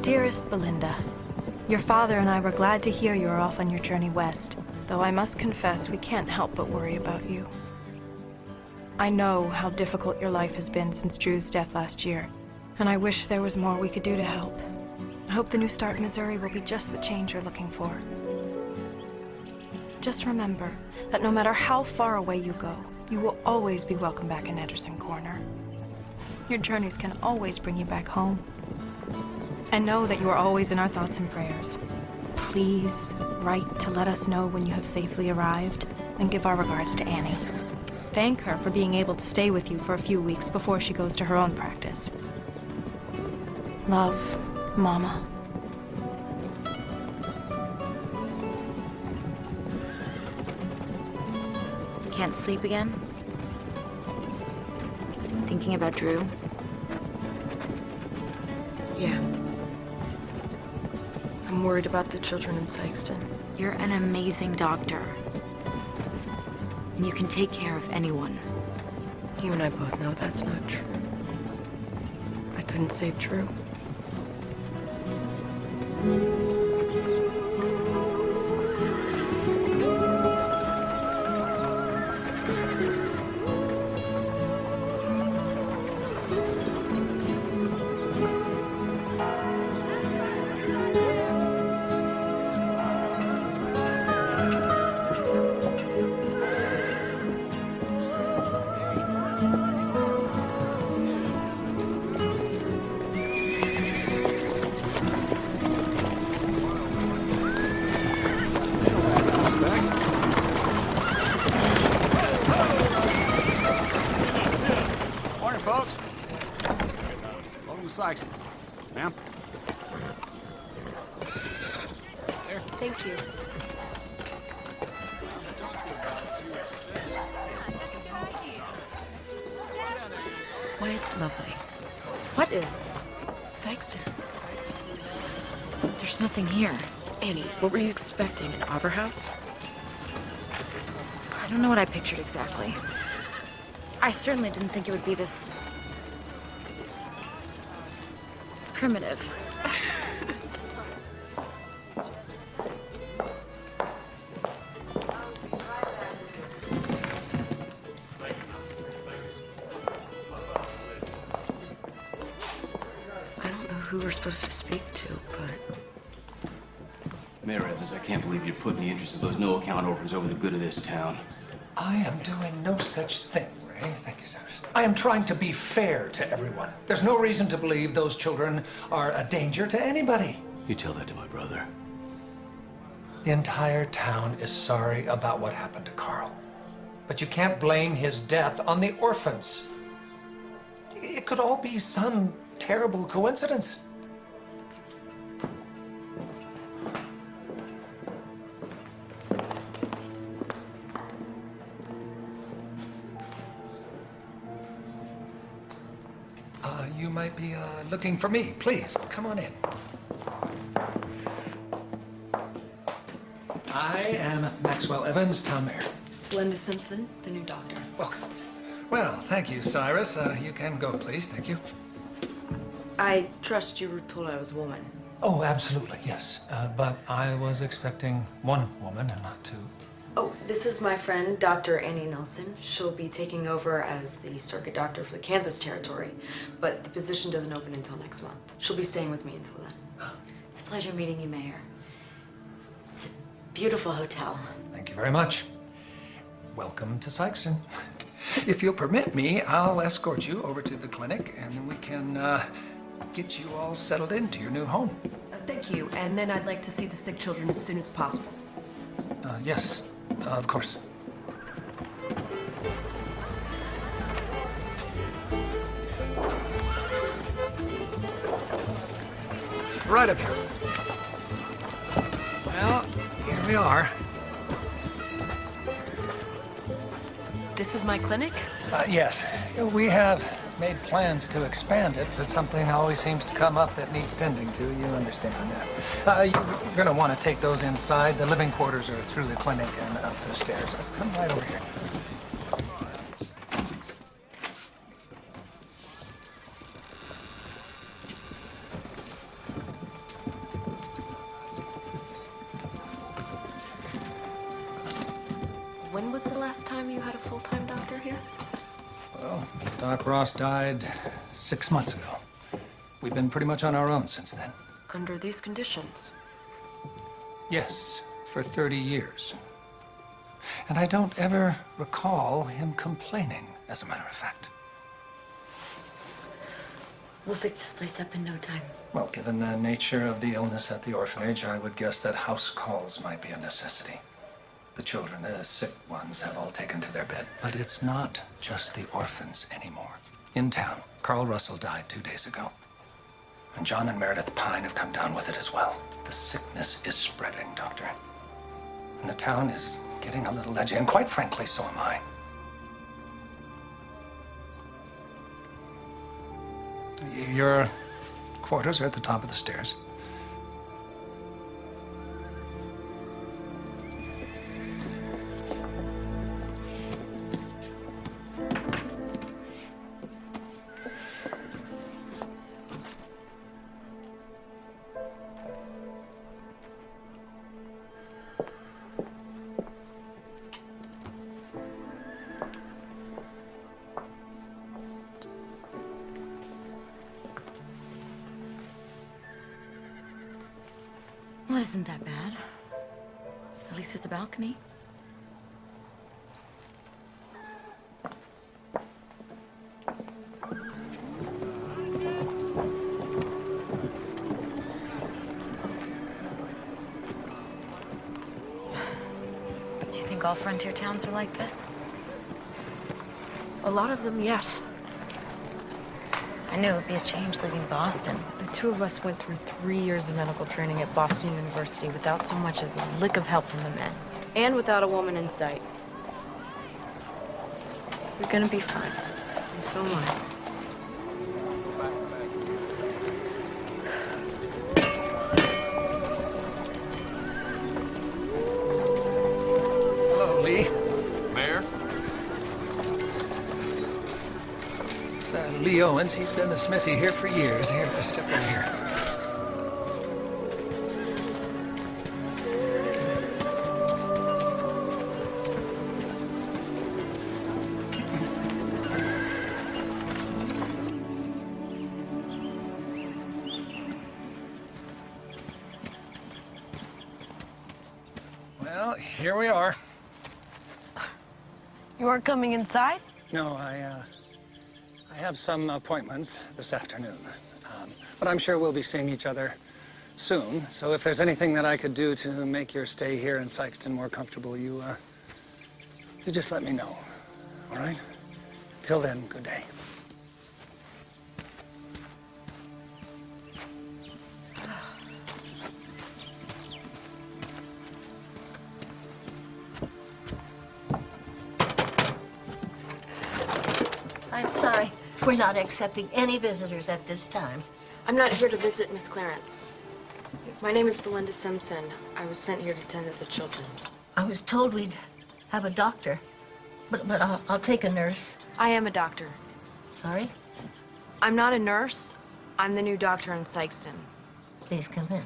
Dearest Belinda, your father and I were glad to hear you are off on your journey west, though I must confess we can't help but worry about you. I know how difficult your life has been since Drew's death last year, and I wish there was more we could do to help. I hope the new start in Missouri will be just the change you're looking for. Just remember that no matter how far away you go, you will always be welcome back in Ederson Corner. Your journeys can always bring you back home. And know that you are always in our thoughts and prayers. Please write to let us know when you have safely arrived, and give our regards to Annie. Thank her for being able to stay with you for a few weeks before she goes to her own practice. Love, Mama. Can't sleep again? Thinking about Drew? Yeah. I'm worried about the children in Sykeston. You're an amazing doctor. And you can take care of anyone. You and I both know that's not true. I couldn't save Drew. Folks, welcome to Sykeston. Ma'am? There. Thank you. Why, it's lovely. What is? Sykeston. There's nothing here. Annie, what were you expecting? An opera house? I don't know what I pictured exactly. I certainly didn't think it would be this primitive. I don't know who we're supposed to speak to, but... Mayor Evans, I can't believe you're putting the interests of those no-account orphans over the good of this town. I am doing no such thing, Ray. Thank you, sir. I am trying to be fair to everyone. There's no reason to believe those children are a danger to anybody. You tell that to my brother. The entire town is sorry about what happened to Carl. But you can't blame his death on the orphans. It could all be some terrible coincidence. You might be looking for me. Please, come on in. I am Maxwell Evans, town mayor. Glenda Simpson, the new doctor. Welcome. Well, thank you, Cyrus. You can go, please. Thank you. I trust you were told I was a woman. Oh, absolutely, yes. But I was expecting one woman and not two. Oh, this is my friend, Dr. Annie Nelson. She'll be taking over as the circuit doctor for the Kansas territory, but the position doesn't open until next month. She'll be staying with me until then. It's a pleasure meeting you, Mayor. It's a beautiful hotel. Thank you very much. Welcome to Sykeston. If you'll permit me, I'll escort you over to the clinic, and then we can get you all settled into your new home. Thank you, and then I'd like to see the sick children as soon as possible. Yes, of course. Right up here. Well, here we are. This is my clinic? Yes, we have made plans to expand it, but something always seems to come up that needs tending to. You understand that. You're going to want to take those inside. The living quarters are through the clinic and up the stairs. Come right over here. When was the last time you had a full-time doctor here? Well, Doc Ross died 6 months ago. We've been pretty much on our own since then. Under these conditions? Yes, for 30 years. And I don't ever recall him complaining, as a matter of fact. We'll fix this place up in no time. Well, given the nature of the illness at the orphanage, I would guess that house calls might be a necessity. The children, the sick ones, have all taken to their bed. But it's not just the orphans anymore. In town, Carl Russell died 2 days ago. And John and Meredith Pine have come down with it as well. The sickness is spreading, Doctor. And the town is getting a little edgy, and quite frankly, so am I. Your quarters are at the top of the stairs. Well, isn't that bad? At least there's a balcony. Do you think all frontier towns are like this? A lot of them, yes. I knew it would be a change leaving Boston. The two of us went through 3 years of medical training at Boston University without so much as a lick of help from the men. And without a woman in sight. You're gonna be fine. And so am I. Hello, Lee. Mayor? It's Lee Owens. He's been the smithy here for years. Here, step over here. Well, here we are. You aren't coming inside? No, I have some appointments this afternoon. But I'm sure we'll be seeing each other soon. So if there's anything that I could do to make your stay here in Sykeston more comfortable, you just let me know. All right? Till then, good day. I'm sorry. We're not accepting any visitors at this time. I'm not here to visit Miss Clarence. My name is Belinda Simpson. I was sent here to tend to the children. I was told we'd have a doctor, but I'll take a nurse. I am a doctor. Sorry? I'm not a nurse. I'm the new doctor in Sykeston. Please come in.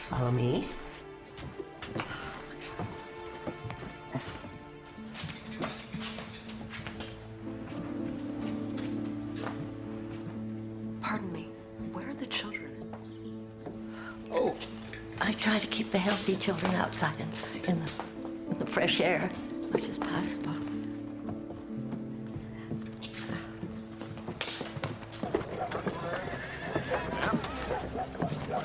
Follow me. Pardon me. Where are the children? Oh, I try to keep the healthy children outside in the fresh air as much as possible.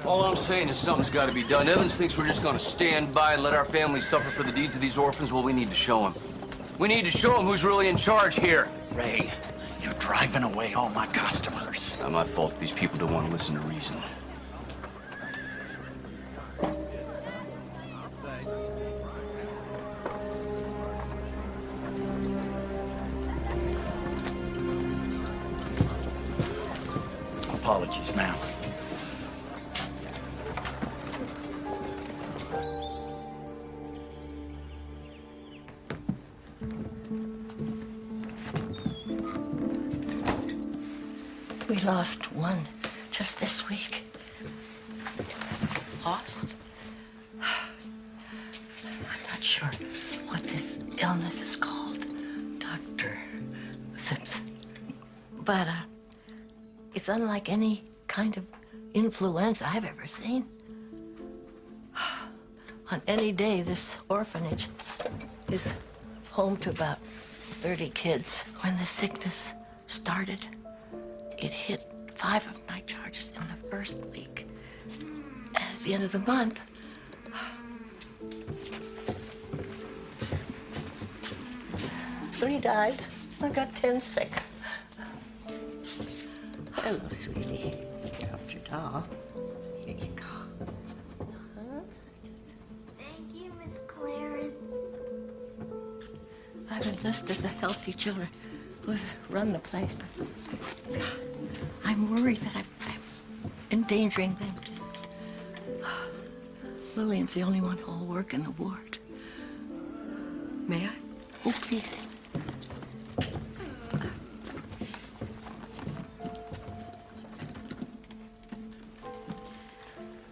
All I'm saying is something's got to be done. Evans thinks we're just going to stand by and let our families suffer for the deeds of these orphans. Well, we need to show him. We need to show him who's really in charge here. Ray, you're driving away all my customers. Not my fault if these people don't want to listen to reason. Apologies, ma'am. We lost one just this week. Lost? I'm not sure what this illness is called, Dr. Simpson. But, it's unlike any kind of influenza I've ever seen. On any day, this orphanage is home to about 30 kids. When the sickness started, it hit 5 of my charges in the first week. And at the end of the month, 3 died. I got 10 sick. Hello, sweetie. Dropped your doll. Here you go. Thank you, Miss Clarence. I've enlisted the healthy children who run the place, but I'm worried that I'm endangering them. Lillian's the only one who'll work in the ward. May I? Oh, please.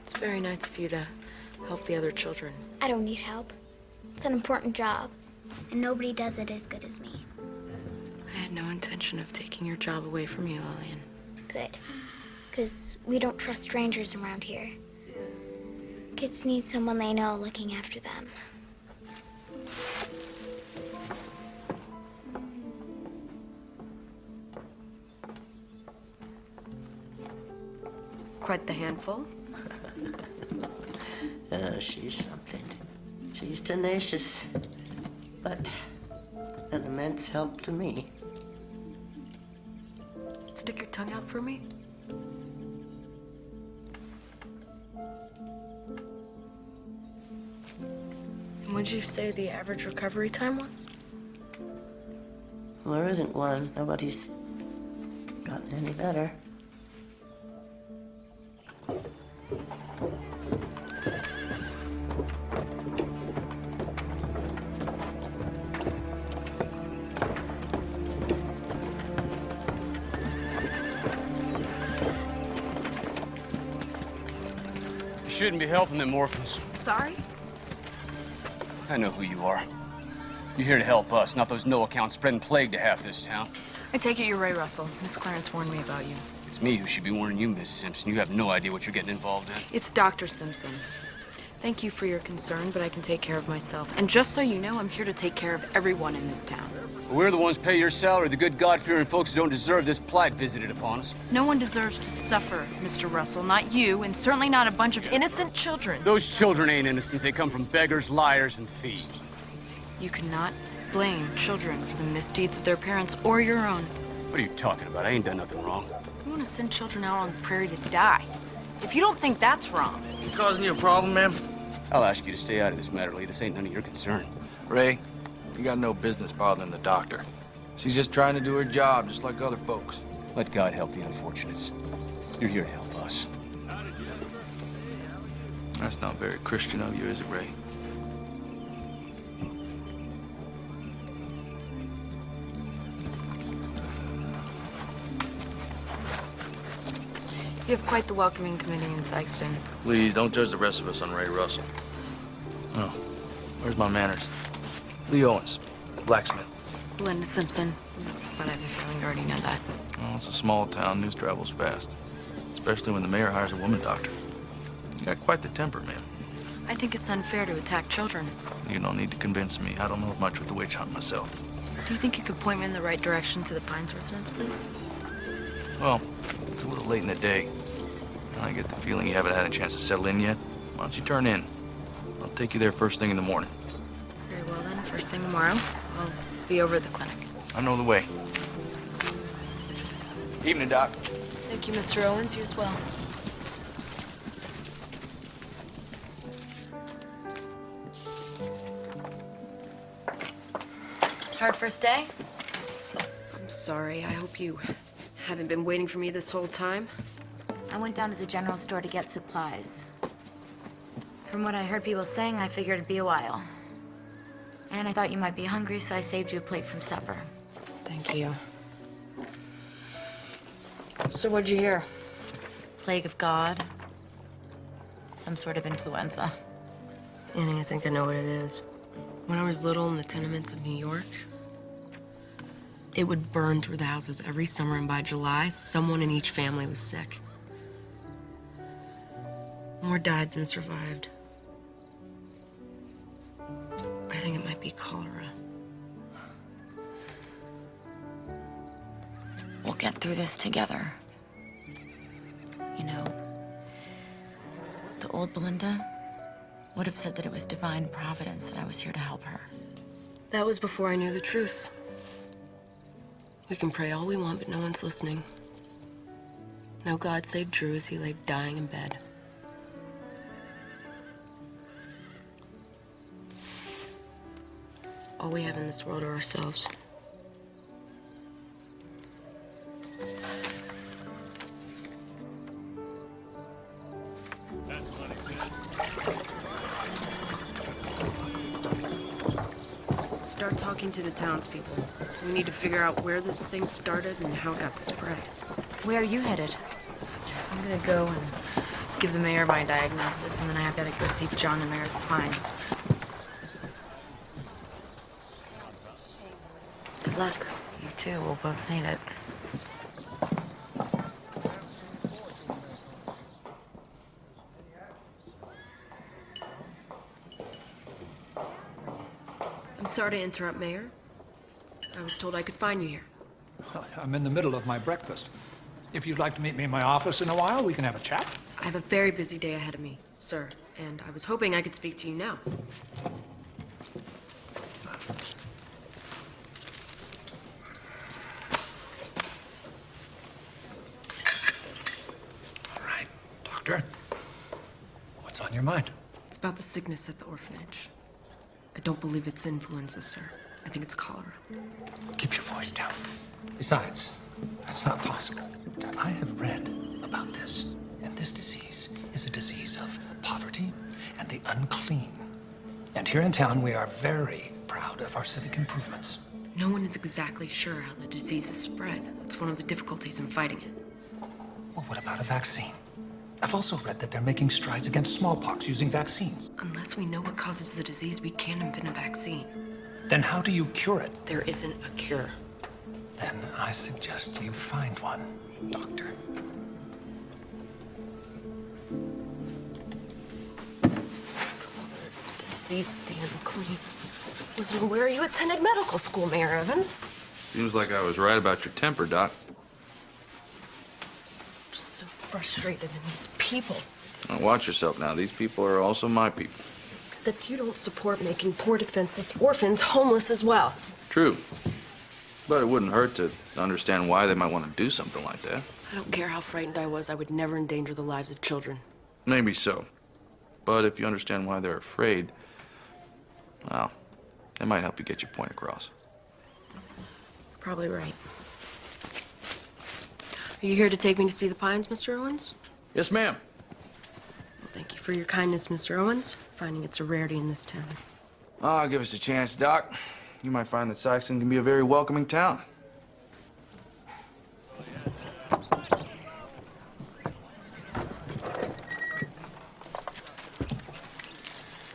It's very nice of you to help the other children. I don't need help. It's an important job, and nobody does it as good as me. I had no intention of taking your job away from you, Lillian. Good, because we don't trust strangers around here. Kids need someone they know looking after them. Quite the handful. She's something. She's tenacious, but an immense help to me. Stick your tongue out for me. And what'd you say the average recovery time was? Well, there isn't one. Nobody's gotten any better. You shouldn't be helping them orphans. Sorry? I know who you are. You're here to help us, not those no-account spreading plague to half this town. I take it you're Ray Russell. Miss Clarence warned me about you. It's me who should be warning you, Miss Simpson. You have no idea what you're getting involved in. It's Dr. Simpson. Thank you for your concern, but I can take care of myself. And just so you know, I'm here to take care of everyone in this town. We're the ones pay your salary. The good God-fearing folks who don't deserve this plight visited upon us. No one deserves to suffer, Mr. Russell. Not you, and certainly not a bunch of innocent children. Those children ain't innocents. They come from beggars, liars, and thieves. You cannot blame children for the misdeeds of their parents or your own. What are you talking about? I ain't done nothing wrong. You want to send children out on the prairie to die. If you don't think that's wrong, Causing you a problem, ma'am? I'll ask you to stay out of this matter, Lee. This ain't none of your concern. Ray, you got no business bothering the doctor. She's just trying to do her job, just like other folks. Let God help the unfortunates. You're here to help us. That's not very Christian of you, is it, Ray? You have quite the welcoming committee in Sykeston. Please, don't judge the rest of us on Ray Russell. Oh, where's my manners? Lee Owens, blacksmith. Linda Simpson. But I have a feeling you already know that. Well, it's a small town. News travels fast. Especially when the mayor hires a woman doctor. You got quite the temper, man. I think it's unfair to attack children. You don't need to convince me. I don't know much with the witch hunt myself. Do you think you could point me in the right direction to the Pines residence, please? Well, it's a little late in the day. I get the feeling you haven't had a chance to settle in yet. Why don't you turn in? I'll take you there first thing in the morning. Very well then, first thing tomorrow. I'll be over at the clinic. I know the way. Evening, Doc. Thank you, Mr. Owens. You as well. Hard first day? I'm sorry. I hope you haven't been waiting for me this whole time. I went down to the general store to get supplies. From what I heard people saying, I figured it'd be a while. And I thought you might be hungry, so I saved you a plate from supper. Thank you. So what'd you hear? Plague of God. Some sort of influenza. Annie, I think I know what it is. When I was little in the tenements of New York, it would burn through the houses every summer, and by July, someone in each family was sick. More died than survived. I think it might be cholera. We'll get through this together. You know, the old Belinda would have said that it was divine providence that I was here to help her. That was before I knew the truth. We can pray all we want, but no one's listening. No God save Drew as he lay dying in bed. All we have in this world are ourselves. Start talking to the townspeople. We need to figure out where this thing started and how it got spread. Where are you headed? I'm gonna go and give the mayor my diagnosis, and then I gotta go see John and Meredith Pine. Good luck. You too. We'll both need it. I'm sorry to interrupt, Mayor. I was told I could find you here. I'm in the middle of my breakfast. If you'd like to meet me in my office in a while, we can have a chat. I have a very busy day ahead of me, sir, and I was hoping I could speak to you now. All right, Doctor. What's on your mind? It's about the sickness at the orphanage. I don't believe it's influenza, sir. I think it's cholera. Keep your voice down. Besides, that's not possible. I have read about this, and this disease is a disease of poverty and the unclean. And here in town, we are very proud of our civic improvements. No one is exactly sure how the disease is spread. That's one of the difficulties in fighting it. Well, what about a vaccine? I've also read that they're making strides against smallpox using vaccines. Unless we know what causes the disease, we can't invent a vaccine. Then how do you cure it? There isn't a cure. Then I suggest you find one, Doctor. It's a disease of the unclean. Wasn't aware you attended medical school, Mayor Evans. Seems like I was right about your temper, Doc. Just so frustrated in these people. Now watch yourself now. These people are also my people. Except you don't support making poor defenseless orphans homeless as well. True. But it wouldn't hurt to understand why they might want to do something like that. I don't care how frightened I was, I would never endanger the lives of children. Maybe so. But if you understand why they're afraid, well, it might help you get your point across. Probably right. Are you here to take me to see the Pines, Mr. Owens? Yes, ma'am. Well, thank you for your kindness, Mr. Owens. Finding it's a rarity in this town. Oh, give us a chance, Doc. You might find that Saxon can be a very welcoming town.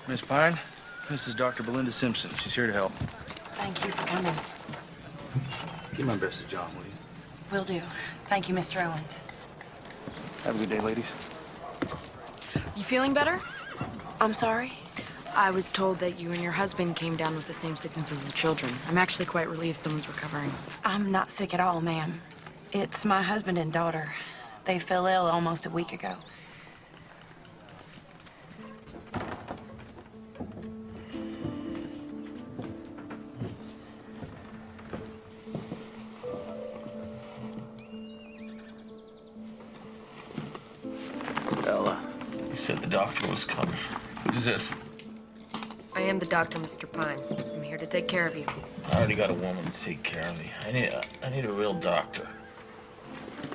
Miss Pine, this is Dr. Belinda Simpson. She's here to help. Thank you for coming. Give my best to John, will you? Will do. Thank you, Mr. Owens. Have a good day, ladies. You feeling better? I'm sorry? I was told that you and your husband came down with the same sickness as the children. I'm actually quite relieved someone's recovering. I'm not sick at all, ma'am. It's my husband and daughter. They fell ill almost a week ago. said the doctor was coming. Who's this? I am the doctor, Mr. Pine. I'm here to take care of you. I already got a woman to take care of me. I need a real doctor.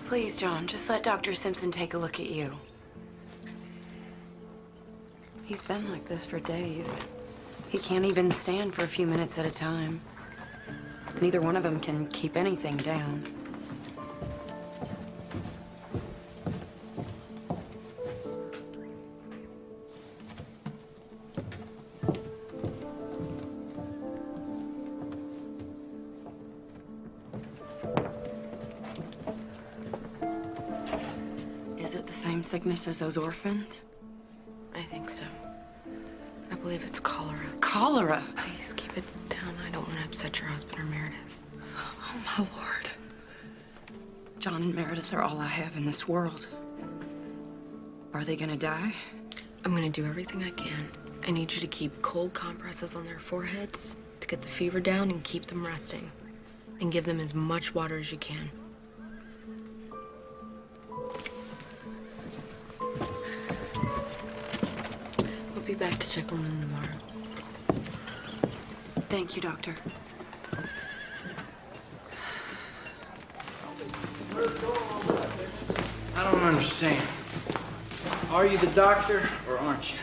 Please, John, just let Dr. Simpson take a look at you. He's been like this for days. He can't even stand for a few minutes at a time. Neither one of them can keep anything down. Is it the same sickness as those orphans? I think so. I believe it's cholera. Cholera? Please keep it down. I don't want to upset your husband or Meredith. Oh, my Lord. John and Meredith are all I have in this world. Are they gonna die? I'm gonna do everything I can. I need you to keep cold compresses on their foreheads to get the fever down and keep them resting. And give them as much water as you can. We'll be back to check on them tomorrow. Thank you, Doctor. I don't understand. Are you the doctor or aren't you?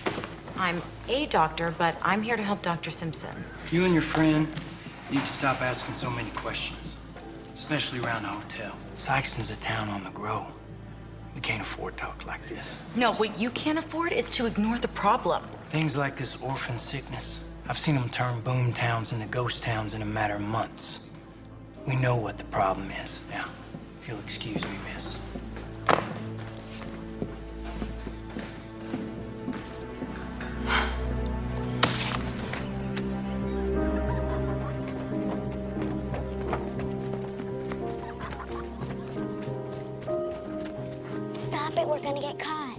I'm a doctor, but I'm here to help Dr. Simpson. You and your friend need to stop asking so many questions, especially around the hotel. Sykeston's a town on the grow. We can't afford talk like this. No, what you can't afford is to ignore the problem. Things like this orphan sickness, I've seen them turn boom towns into ghost towns in a matter of months. We know what the problem is. Now, if you'll excuse me, miss. Stop it, we're gonna get caught.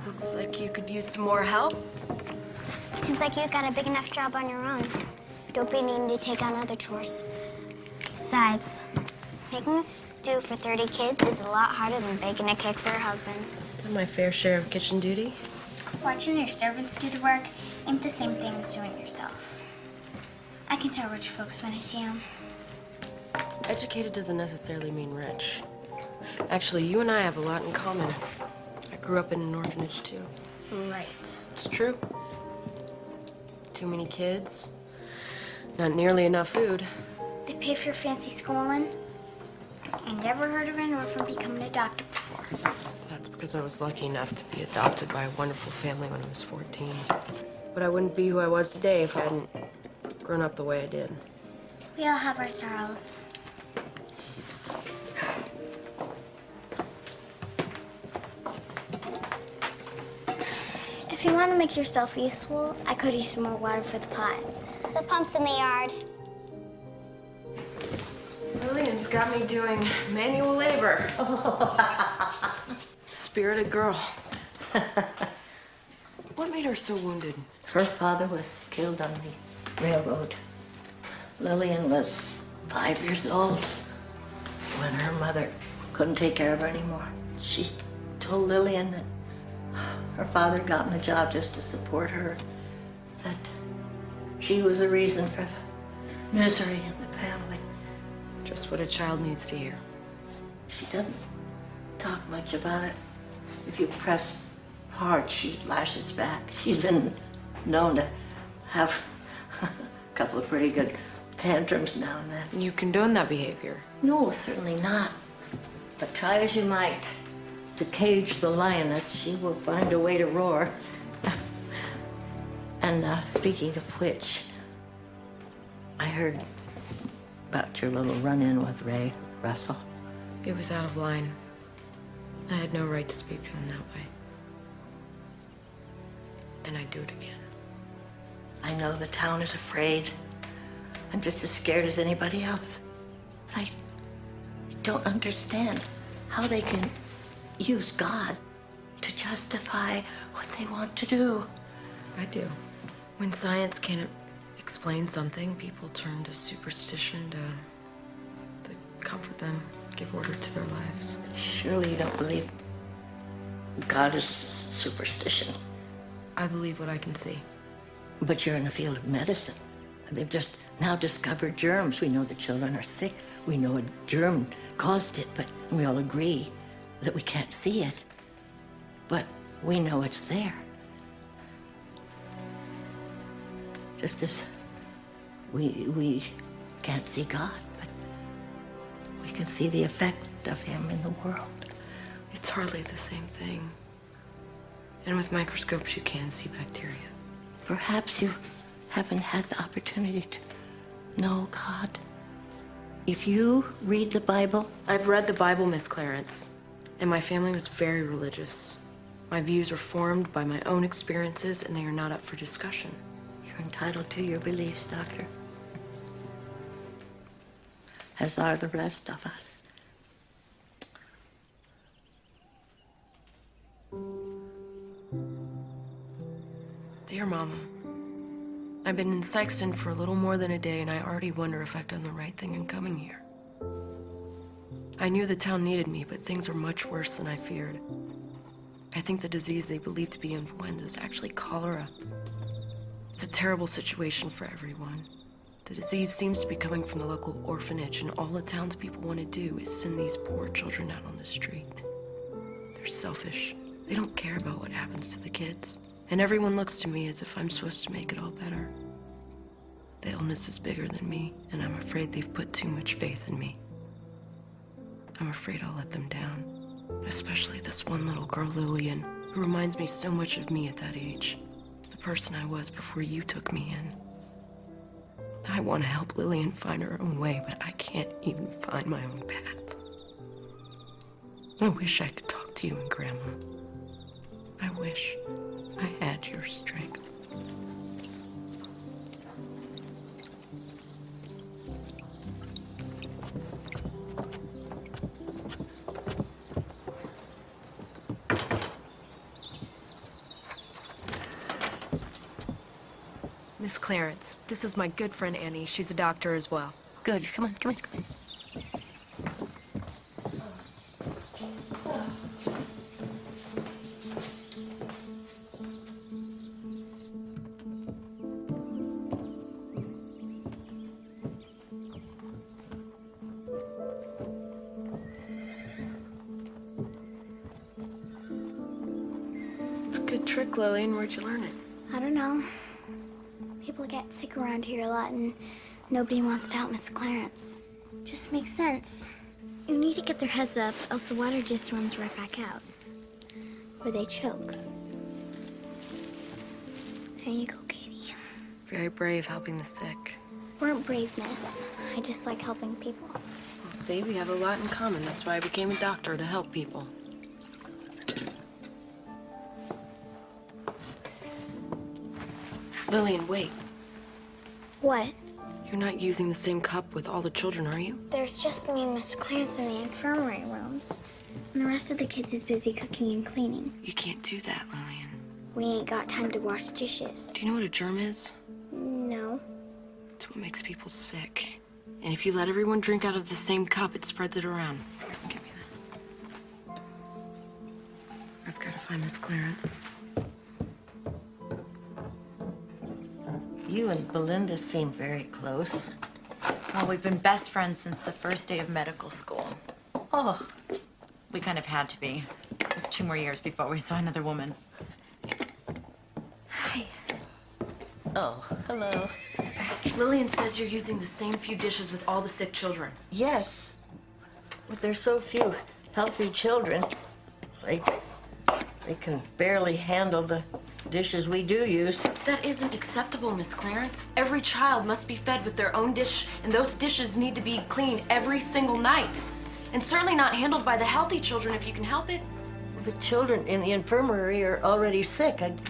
Looks like you could use some more help. Seems like you've got a big enough job on your own. Don't be needing to take on other chores. Besides, making a stew for 30 kids is a lot harder than baking a cake for your husband. Done my fair share of kitchen duty. Watching your servants do the work ain't the same thing as doing it yourself. I can tell rich folks when I see them. Educated doesn't necessarily mean rich. Actually, you and I have a lot in common. I grew up in an orphanage, too. Right. It's true. Too many kids. Not nearly enough food. They pay for your fancy schooling. I never heard of an orphan becoming a doctor before. That's because I was lucky enough to be adopted by a wonderful family when I was 14. But I wouldn't be who I was today if I hadn't grown up the way I did. We all have our sorrows. If you want to make yourself useful, I could use some more water for the pot. The pump's in the yard. Lillian's got me doing manual labor. Spirited girl. What made her so wounded? Her father was killed on the railroad. Lillian was 5 years old when her mother couldn't take care of her anymore. She told Lillian that her father had gotten the job just to support her, that she was the reason for the misery in the family. Just what a child needs to hear. She doesn't talk much about it. If you press hard, she lashes back. She's been known to have a couple of pretty good tantrums now and then. You condone that behavior? No, certainly not. But try as you might to cage the lioness, she will find a way to roar. And speaking of which, I heard about your little run-in with Ray Russell. It was out of line. I had no right to speak to him that way. And I'd do it again. I know the town is afraid. I'm just as scared as anybody else. I don't understand how they can use God to justify what they want to do. I do. When science can't explain something, people turn to superstition to comfort them, give order to their lives. Surely you don't believe God is superstition. I believe what I can see. But you're in the field of medicine. They've just now discovered germs. We know the children are sick. We know a germ caused it, but we all agree that we can't see it. But we know it's there. Just as we can't see God, but we can see the effect of him in the world. It's hardly the same thing. And with microscopes, you can see bacteria. Perhaps you haven't had the opportunity to know God. If you read the Bible... I've read the Bible, Miss Clarence, and my family was very religious. My views are formed by my own experiences, and they are not up for discussion. You're entitled to your beliefs, Doctor. As are the rest of us. Dear Mama, I've been in Sykeston for a little more than a day, and I already wonder if I've done the right thing in coming here. I knew the town needed me, but things are much worse than I feared. I think the disease they believe to be influenza is actually cholera. It's a terrible situation for everyone. The disease seems to be coming from the local orphanage, and all the townspeople want to do is send these poor children out on the street. They're selfish. They don't care about what happens to the kids. And everyone looks to me as if I'm supposed to make it all better. The illness is bigger than me, and I'm afraid they've put too much faith in me. I'm afraid I'll let them down. Especially this one little girl, Lillian, who reminds me so much of me at that age. The person I was before you took me in. I want to help Lillian find her own way, but I can't even find my own path. I wish I could talk to you and Grandma. I wish I had your strength. Miss Clarence, this is my good friend Annie. She's a doctor as well. Good. Come on, come on, come on. It's a good trick, Lillian. Where'd you learn it? I don't know. People get sick around here a lot, and nobody wants to help Miss Clarence. Just makes sense. You need to get their heads up, else the water just runs right back out. Or they choke. There you go, Katie. Very brave helping the sick. Weren't brave, miss. I just like helping people. Well, see, we have a lot in common. That's why I became a doctor, to help people. Lillian, wait. What? You're not using the same cup with all the children, are you? There's just me and Miss Clarence in the infirmary rooms. And the rest of the kids is busy cooking and cleaning. You can't do that, Lillian. We ain't got time to wash dishes. Do you know what a germ is? No. It's what makes people sick. And if you let everyone drink out of the same cup, it spreads it around. Here, give me that. I've got to find Miss Clarence. You and Belinda seem very close. Well, we've been best friends since the first day of medical school. Oh. We kind of had to be. It was 2 more years before we saw another woman. Hi. Oh, hello. Lillian says you're using the same few dishes with all the sick children. Yes. But there's so few healthy children. They can barely handle the dishes we do use. That isn't acceptable, Miss Clarence. Every child must be fed with their own dish, and those dishes need to be cleaned every single night. And certainly not handled by the healthy children if you can help it. The children in the infirmary are already sick. I think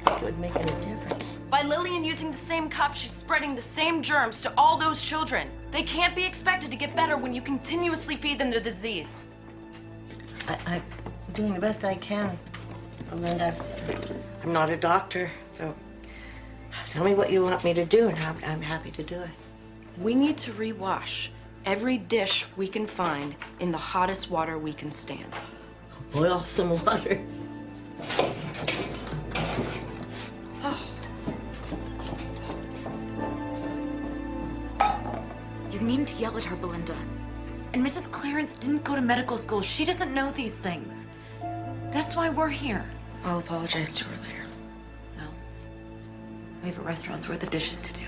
it would make any difference. By Lillian using the same cup, she's spreading the same germs to all those children. They can't be expected to get better when you continuously feed them the disease. I'm doing the best I can, Belinda. I'm not a doctor, so Tell me what you want me to do, and I'm happy to do it. We need to rewash every dish we can find in the hottest water we can stand. Boil some water. You needn't yell at her, Belinda. And Mrs. Clarence didn't go to medical school. She doesn't know these things. That's why we're here. I'll apologize to her later. No. We have a restaurant's worth of dishes to do.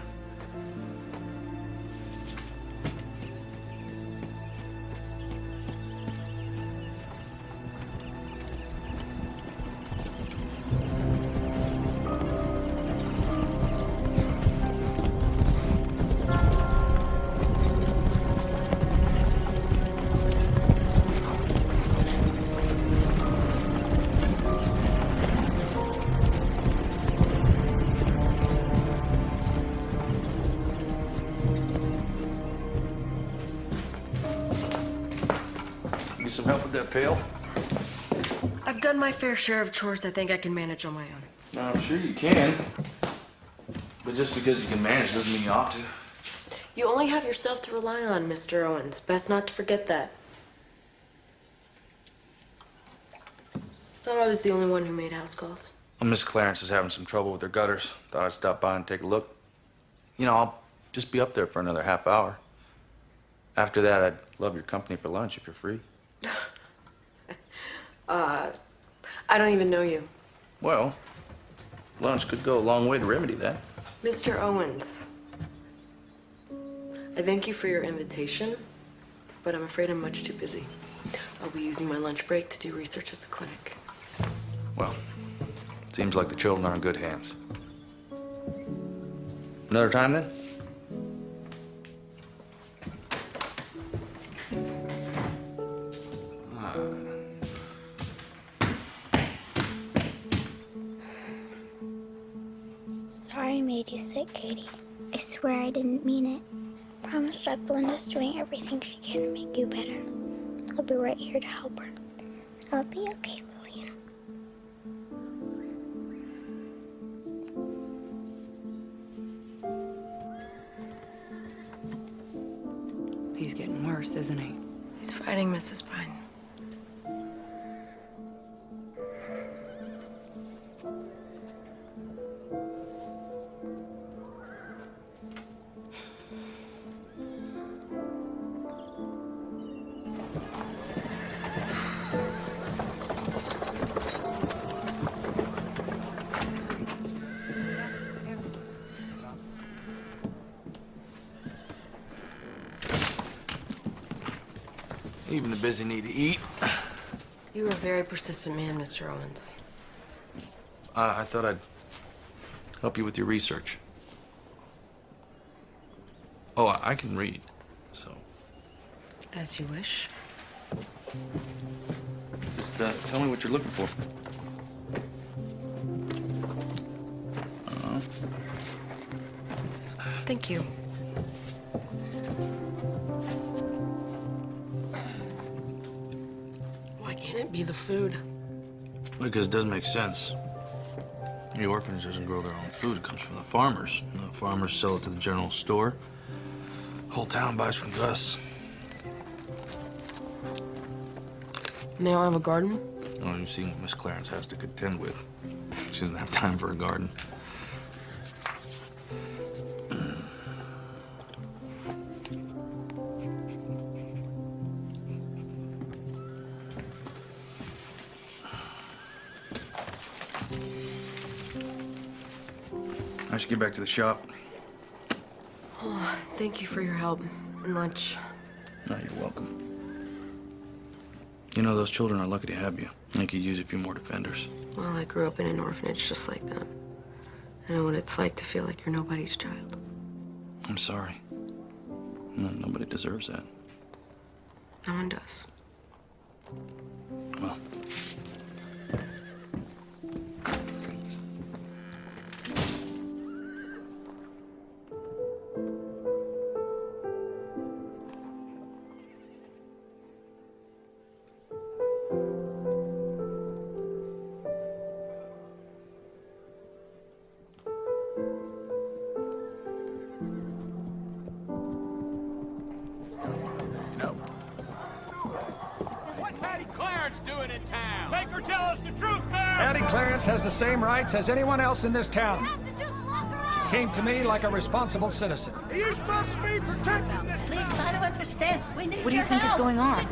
Need some help with that pail? I've done my fair share of chores I think I can manage on my own. I'm sure you can. But just because you can manage doesn't mean you ought to. You only have yourself to rely on, Mr. Owens. Best not to forget that. Thought I was the only one who made house calls. Well, Miss Clarence is having some trouble with her gutters. Thought I'd stop by and take a look. You know, I'll just be up there for another half hour. After that, I'd love your company for lunch if you're free. I don't even know you. Well, lunch could go a long way to remedy that. Mr. Owens, I thank you for your invitation, but I'm afraid I'm much too busy. I'll be using my lunch break to do research at the clinic. Well, seems like the children are in good hands. Another time then? Sorry I made you sick, Katie. I swear I didn't mean it. Promise that Belinda's doing everything she can to make you better. I'll be right here to help her. I'll be okay, Lillian. He's getting worse, isn't he? He's fighting Mrs. Pine. Even the busy need to eat. You're a very persistent man, Mr. Owens. I thought I'd help you with your research. Oh, I can read, so. As you wish. Just tell me what you're looking for. Thank you. Why can't it be the food? Because it doesn't make sense. The orphanage doesn't grow their own food. It comes from the farmers. And the farmers sell it to the general store. The whole town buys from Gus. And they don't have a garden? Oh, you've seen what Miss Clarence has to contend with. She doesn't have time for a garden. I should get back to the shop. Oh, thank you for your help and lunch. No, you're welcome. You know, those children are lucky to have you. They could use a few more defenders. Well, I grew up in an orphanage just like that. I know what it's like to feel like you're nobody's child. I'm sorry. No, nobody deserves that. No one does. Well. ever tell us the truth, Mayor? Hattie Clarence has the same rights as anyone else in this town. She came to me like a responsible citizen. Are you supposed to be protecting this? Please try to understand. We need What do you think is going on?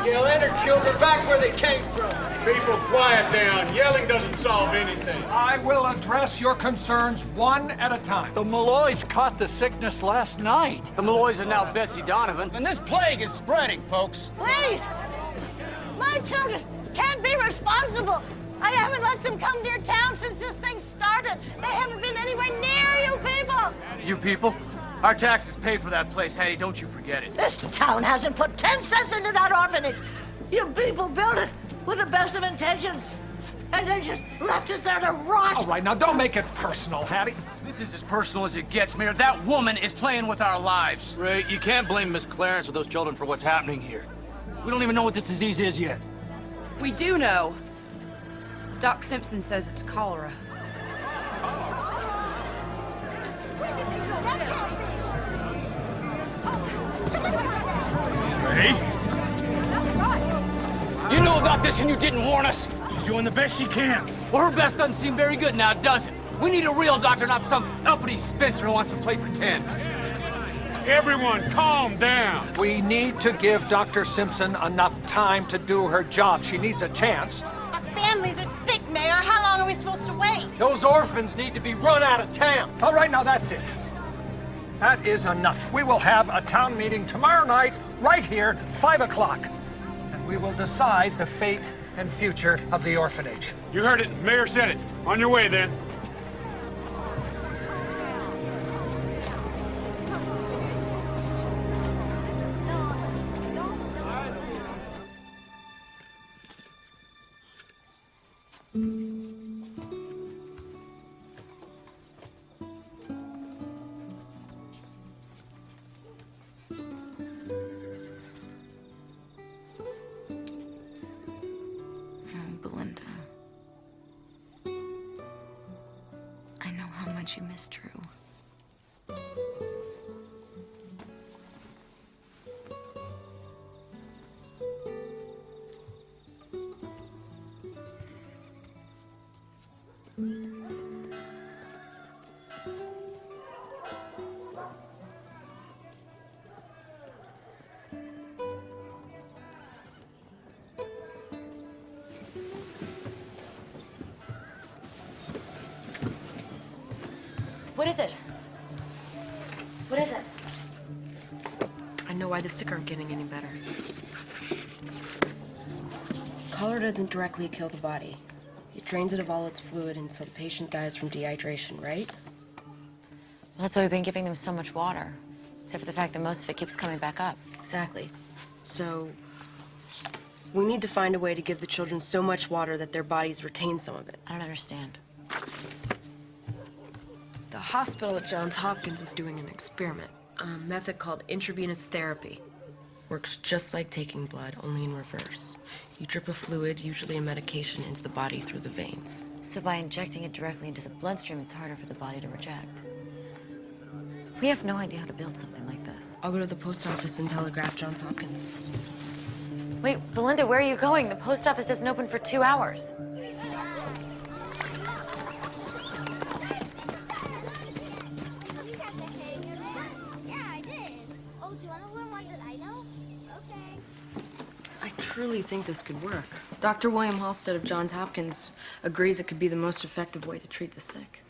Yelling her children back where they came from. People, quiet down. Yelling doesn't solve anything. I will address your concerns one at a time. The Malloys caught the sickness last night. The Malloys are now Betsy Donovan, and this plague is spreading, folks. Please! My children can't be responsible. I haven't let them come near town since this thing started. They haven't been anywhere near you people. You people? Our taxes pay for that place, Hattie. Don't you forget it. This town hasn't put 10 cents into that orphanage. You people built it with the best of intentions, and they just left it there to rot. All right, now don't make it personal, Hattie. This is as personal as it gets, Mayor. That woman is playing with our lives. Ray, you can't blame Miss Clarence or those children for what's happening here. We don't even know what this disease is yet. We do know. Doc Simpson says it's cholera. Hey? You knew about this and you didn't warn us. She's doing the best she can. Well, her best doesn't seem very good now, does it? We need a real doctor, not some uppity Spencer who wants to play pretend. Everyone, calm down. We need to give Dr. Simpson enough time to do her job. She needs a chance. Our families are sick, Mayor. How long are we supposed to wait? Those orphans need to be run out of town. All right, now that's it. That is enough. We will have a town meeting tomorrow night, right here, 5 o'clock. And we will decide the fate and future of the orphanage. You heard it. Mayor said it. On your way, then. Belinda. I know how much you miss Drew. What is it? What is it? I know why the sick aren't getting any better. Cholera doesn't directly kill the body. It drains it of all its fluid until the patient dies from dehydration, right? Well, that's why we've been giving them so much water. Except for the fact that most of it keeps coming back up. Exactly. So, we need to find a way to give the children so much water that their bodies retain some of it. I don't understand. The hospital at Johns Hopkins is doing an experiment, a method called intravenous therapy. Works just like taking blood, only in reverse. You drip a fluid, usually a medication, into the body through the veins. So by injecting it directly into the bloodstream, it's harder for the body to reject. We have no idea how to build something like this. I'll go to the post office and telegraph Johns Hopkins. Wait, Belinda, where are you going? The post office doesn't open for 2 hours. I truly think this could work. Dr. William Halstead of Johns Hopkins agrees it could be the most effective way to treat the sick.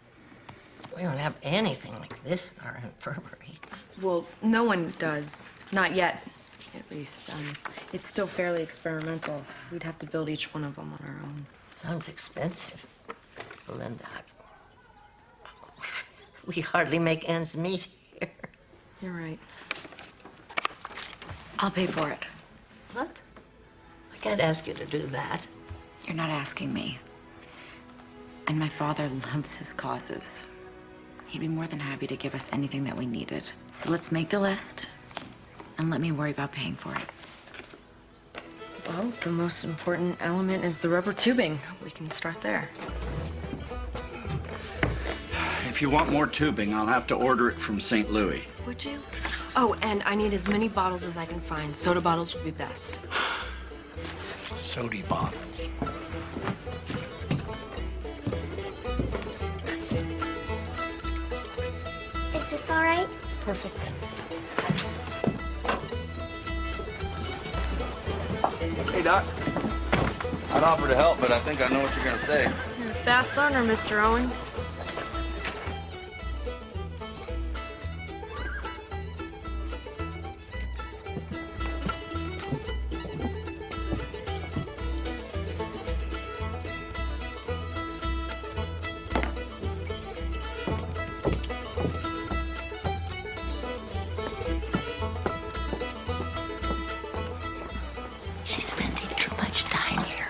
We don't have anything like this in our infirmary. Well, no one does. Not yet, at least. It's still fairly experimental. We'd have to build each one of them on our own. Sounds expensive, Belinda. We hardly make ends meet here. You're right. I'll pay for it. What? I can't ask you to do that. You're not asking me. And my father loves his causes. He'd be more than happy to give us anything that we needed. So let's make the list, and let me worry about paying for it. Well, the most important element is the rubber tubing. We can start there. If you want more tubing, I'll have to order it from St. Louis. Would you? Oh, and I need as many bottles as I can find. Soda bottles would be best. Sody bottles. Is this all right? Perfect. Hey, Doc. I'd offer to help, but I think I know what you're gonna say. You're a fast learner, Mr. Owens. She's spending too much time here.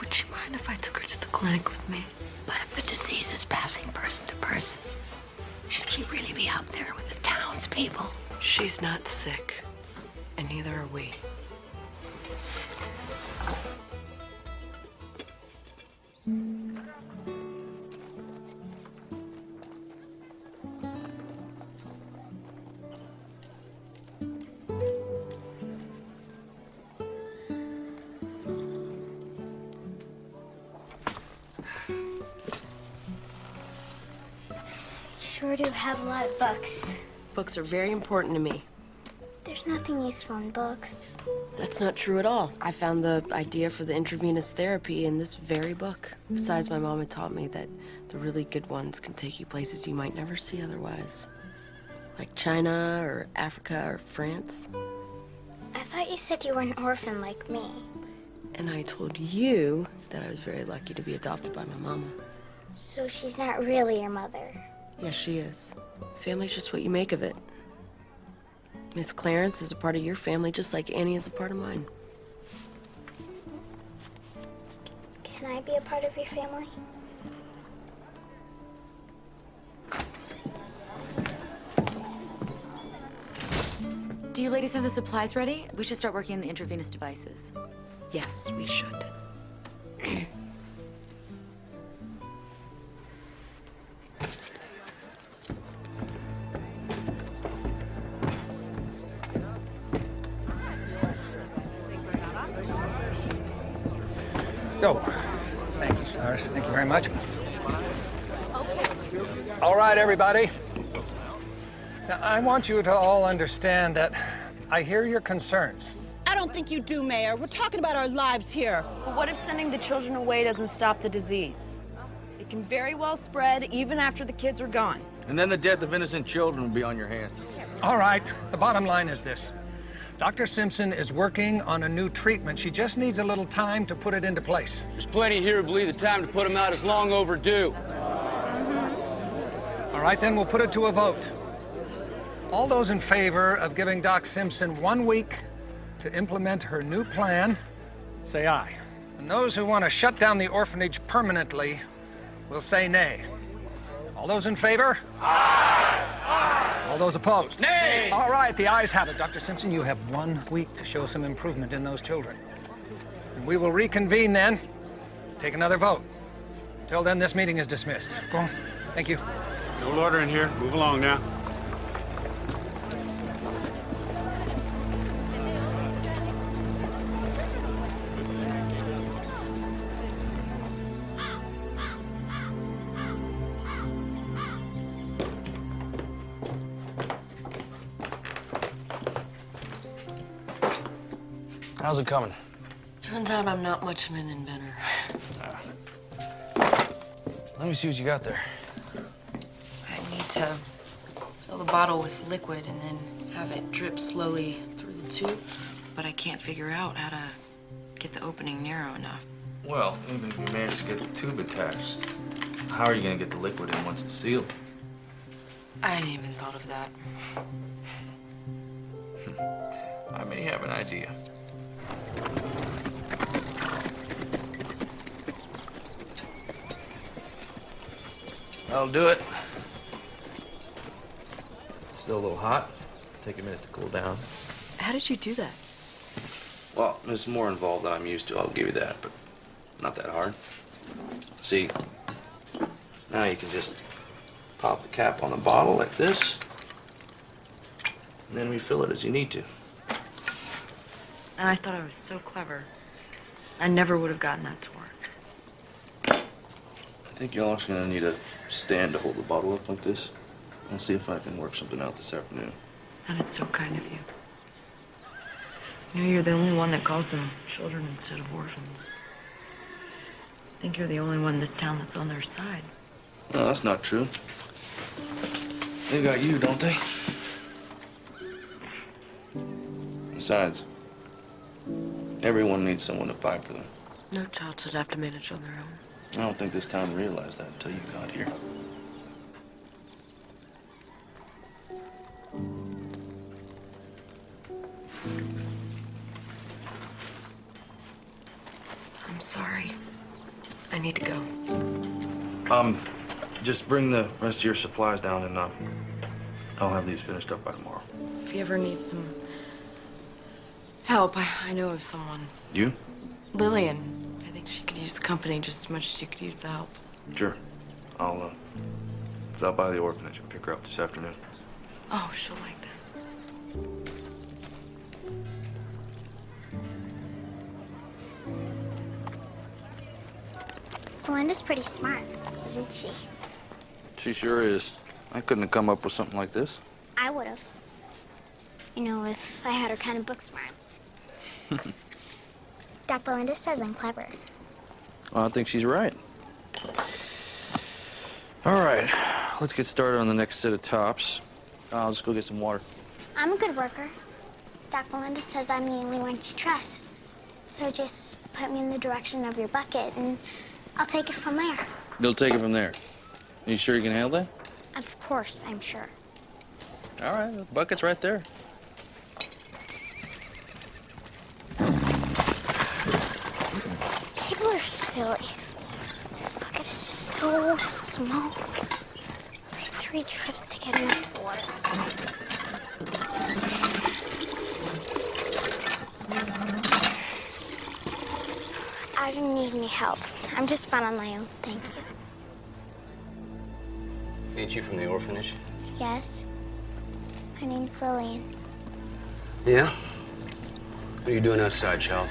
Would you mind if I took her to the clinic with me? But if the disease is passing person to person, should she really be out there with the townspeople? She's not sick, and neither are we. Sure do have a lot of books. Books are very important to me. There's nothing useful in books. That's not true at all. I found the idea for the intravenous therapy in this very book. Besides, my mom had taught me that the really good ones can take you places you might never see otherwise. Like China or Africa or France. I thought you said you were an orphan like me. And I told you that I was very lucky to be adopted by my mama. So she's not really your mother. Yes, she is. Family's just what you make of it. Miss Clarence is a part of your family just like Annie is a part of mine. Can I be a part of your family? Do you ladies have the supplies ready? We should start working on the intravenous devices. Yes, we should. Go. Thanks, Cyrus. Thank you very much. All right, everybody. Now, I want you to all understand that I hear your concerns. I don't think you do, Mayor. We're talking about our lives here. But what if sending the children away doesn't stop the disease? It can very well spread even after the kids are gone. And then the death of innocent children will be on your hands. All right, the bottom line is this. Dr. Simpson is working on a new treatment. She just needs a little time to put it into place. There's plenty here who believe the time to put him out is long overdue. All right, then we'll put it to a vote. All those in favor of giving Doc Simpson 1 week to implement her new plan, say aye. And those who want to shut down the orphanage permanently will say nay. All those in favor? Aye! Aye! All those opposed? Nay! All right, the ayes have it. Dr. Simpson, you have 1 week to show some improvement in those children. And we will reconvene then, take another vote. Until then, this meeting is dismissed. Go on. Thank you. No order in here. Move along now. How's it coming? Turns out I'm not much of an inventor. Let me see what you got there. I need to fill the bottle with liquid and then have it drip slowly through the tube. But I can't figure out how to get the opening narrow enough. Well, even if you manage to get the tube attached, how are you gonna get the liquid in once it's sealed? I hadn't even thought of that. I may have an idea. That'll do it. It's still a little hot. Take a minute to cool down. How did you do that? Well, there's more involved than I'm used to, I'll give you that, but not that hard. See, now you can just Pop the cap on the bottle like this, and then refill it as you need to. And I thought I was so clever. I never would have gotten that to work. I think you're also gonna need a stand to hold the bottle up like this. I'll see if I can work something out this afternoon. That is so kind of you. You know, you're the only one that calls them children instead of orphans. I think you're the only one in this town that's on their side. No, that's not true. They got you, don't they? Besides, everyone needs someone to fight for them. No child should have to manage on their own. I don't think this town realized that until you got here. I'm sorry. I need to go. Just bring the rest of your supplies down and, I'll have these finished up by tomorrow. If you ever need some help, I know of someone. You? Lillian. I think she could use the company just as much as she could use the help. Sure. I'll stop by the orphanage and pick her up this afternoon. Oh, she'll like that. Belinda's pretty smart, isn't she? She sure is. I couldn't have come up with something like this. I would have. You know, if I had her kind of book smarts. Doc Belinda says I'm clever. Well, I think she's right. All right, let's get started on the next set of tops. I'll just go get some water. I'm a good worker. Doc Belinda says I'm the only one to trust. So just put me in the direction of your bucket and I'll take it from there. You'll take it from there. Are you sure you can handle that? Of course, I'm sure. All right, the bucket's right there. People are silly. This bucket is so small. It'll take 3 trips to get enough water. I don't need any help. I'm just fine on my own, thank you. Ain't you from the orphanage? Yes. My name's Lillian. Yeah? What are you doing outside, child?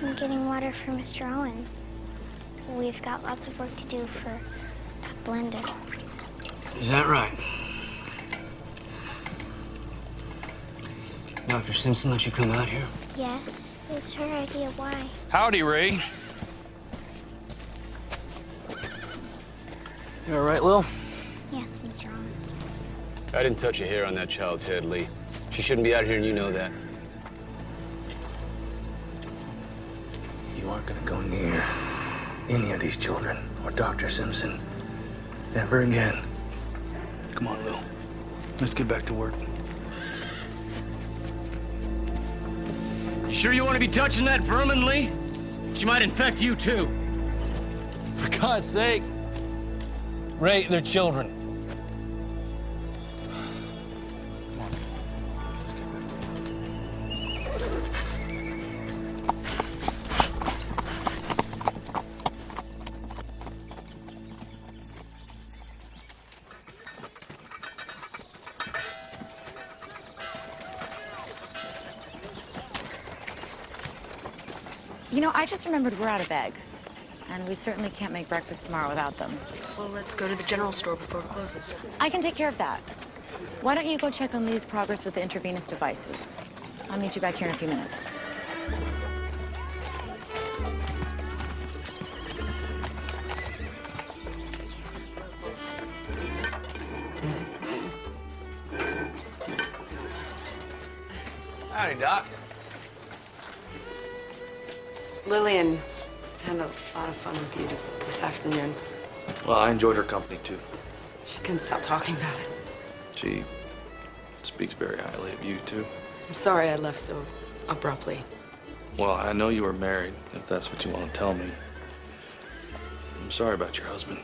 I'm getting water for Mr. Owens. We've got lots of work to do for Doc Belinda. Is that right? Dr. Simpson let you come out here? Yes. It was her idea. Why? Howdy, Ray. You all right, Lil? Yes, Mr. Owens. I didn't touch a hair on that child's head, Lee. She shouldn't be out here, and you know that. You aren't gonna go near any of these children or Dr. Simpson ever again. Come on, Lil. Let's get back to work. You sure you want to be touching that vermin, Lee? She might infect you, too. For God's sake. Ray, they're children. You know, I just remembered we're out of eggs. And we certainly can't make breakfast tomorrow without them. Well, let's go to the general store before it closes. I can take care of that. Why don't you go check on Lee's progress with the intravenous devices? I'll meet you back here in a few minutes. Howdy, Doc. Lillian had a lot of fun with you this afternoon. Well, I enjoyed her company, too. She couldn't stop talking about it. She speaks very highly of you, too. I'm sorry I left so abruptly. Well, I know you were married, if that's what you want to tell me. I'm sorry about your husband.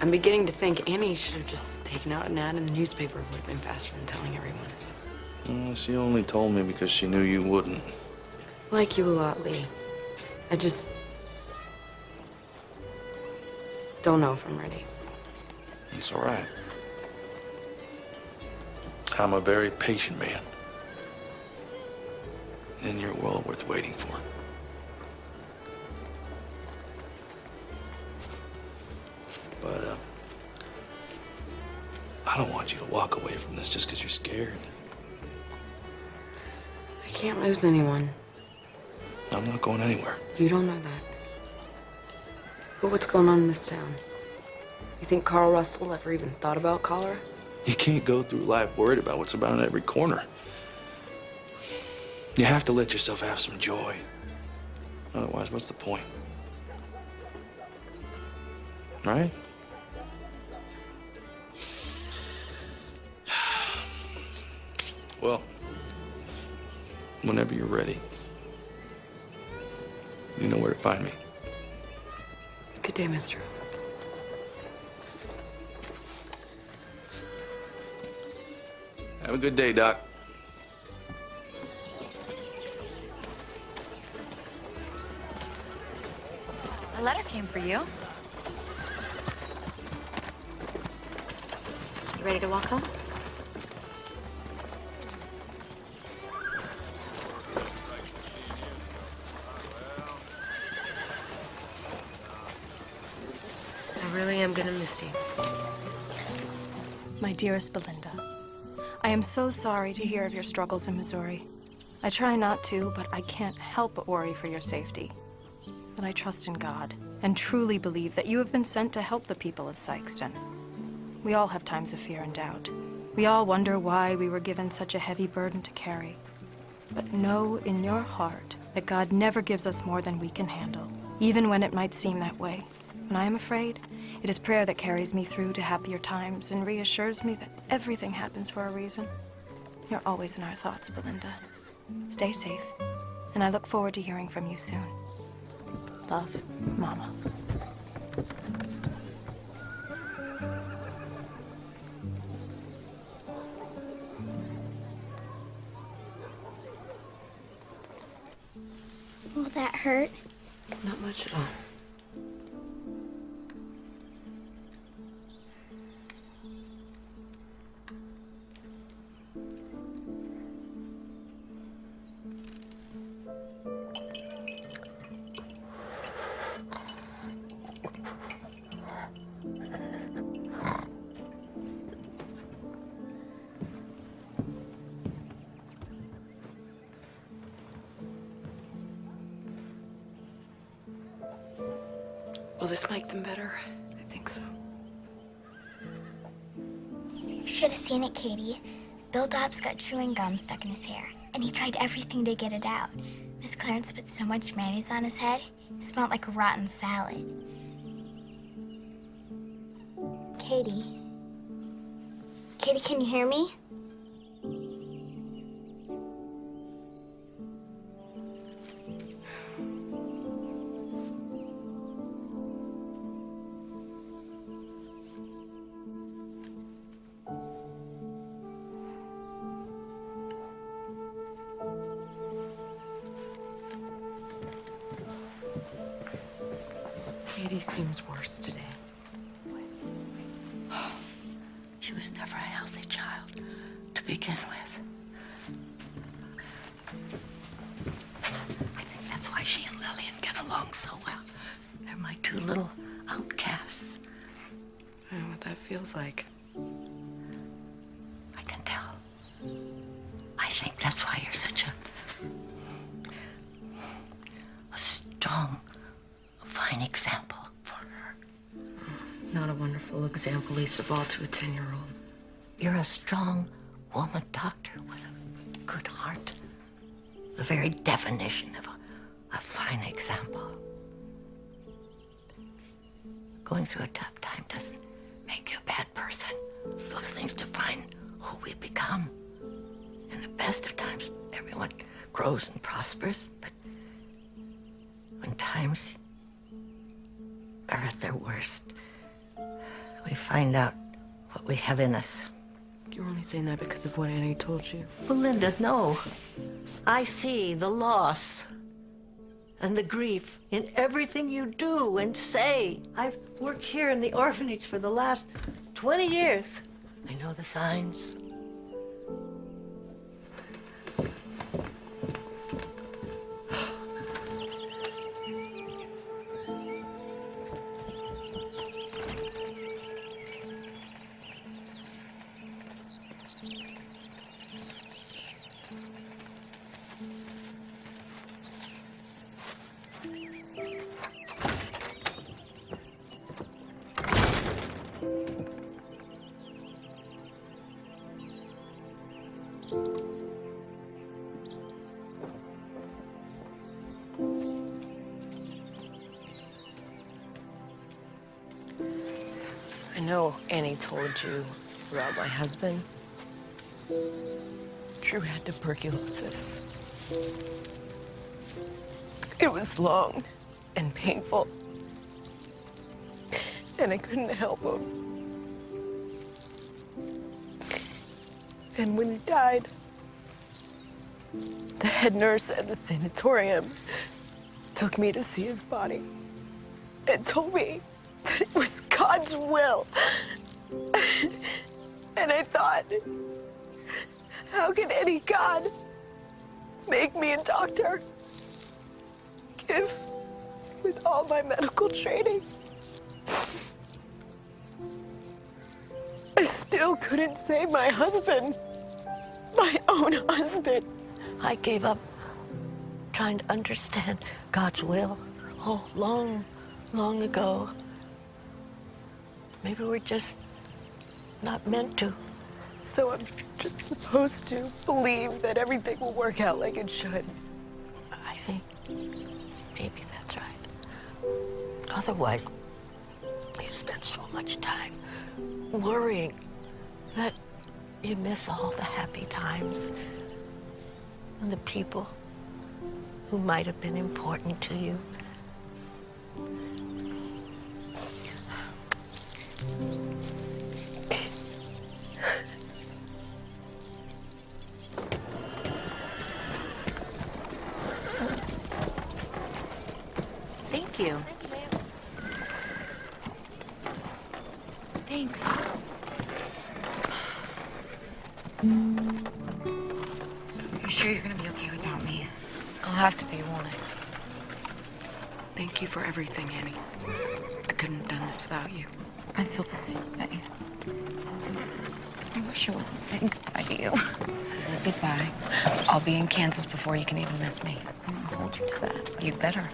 I'm beginning to think Annie should have just taken out an ad in the newspaper. It would have been faster than telling everyone. Well, she only told me because she knew you wouldn't. Like you a lot, Lee. I just don't know if I'm ready. It's all right. I'm a very patient man. And you're well worth waiting for. But, I don't want you to walk away from this just because you're scared. I can't lose anyone. I'm not going anywhere. You don't know that. Look at what's going on in this town. You think Carl Russell ever even thought about cholera? You can't go through life worried about what's around every corner. You have to let yourself have some joy. Otherwise, what's the point? Right? Well, whenever you're ready, you know where to find me. Good day, Mr. Owens. Have a good day, Doc. A letter came for you. You ready to walk home? I really am gonna miss you. My dearest Belinda, I am so sorry to hear of your struggles in Missouri. I try not to, but I can't help but worry for your safety. But I trust in God and truly believe that you have been sent to help the people of Sikeston. We all have times of fear and doubt. We all wonder why we were given such a heavy burden to carry. But know in your heart that God never gives us more than we can handle, even when it might seem that way. When I am afraid, it is prayer that carries me through to happier times and reassures me that everything happens for a reason. You're always in our thoughts, Belinda. Stay safe, and I look forward to hearing from you soon. Love, Mama. Will that hurt? Not much at all. Will this make them better? I think so. You should have seen it, Katie. Bill Dobbs got chewing gum stuck in his hair, and he tried everything to get it out. Miss Clarence put so much mayonnaise on his head, it smelled like a rotten salad. Katie? Katie, can you hear me? Katie seems worse today. She was never a healthy child to begin with. I think that's why she and Lillian get along so well. They're my two little outcasts. I know what that feels like. I can tell. I think that's why you're such a strong, fine example for her. Not a wonderful example, least of all to a 10-year-old. You're a strong woman doctor with a good heart. The very definition of a fine example. Going through a tough time doesn't make you a bad person. Those things define who we become. In the best of times, everyone grows and prospers, but when times are at their worst, we find out what we have in us. You're only saying that because of what Annie told you. Belinda, no. I see the loss and the grief in everything you do and say. I've worked here in the orphanage for the last 20 years. I know the signs. know Annie told you about my husband. Drew had tuberculosis. It was long and painful, and I couldn't help him. And when he died, the head nurse at the sanatorium took me to see his body and told me that it was God's will. And I thought, how can any God make me a doctor if, with all my medical training, I still couldn't save my husband, my own husband. I gave up trying to understand God's will, long ago. Maybe we're just not meant to. So I'm just supposed to believe that everything will work out like it should. I think maybe that's right. Otherwise, you spend so much time worrying that you miss all the happy times and the people who might have been important to you. Thank you. Thanks. You sure you're gonna be okay without me? I'll have to be, won't I? Thank you for everything, Annie. I couldn't have done this without you. I feel the same way. I wish I wasn't saying goodbye to you. This is a goodbye. I'll be in Kansas before you can even miss me. I'm gonna hold you to that. You better.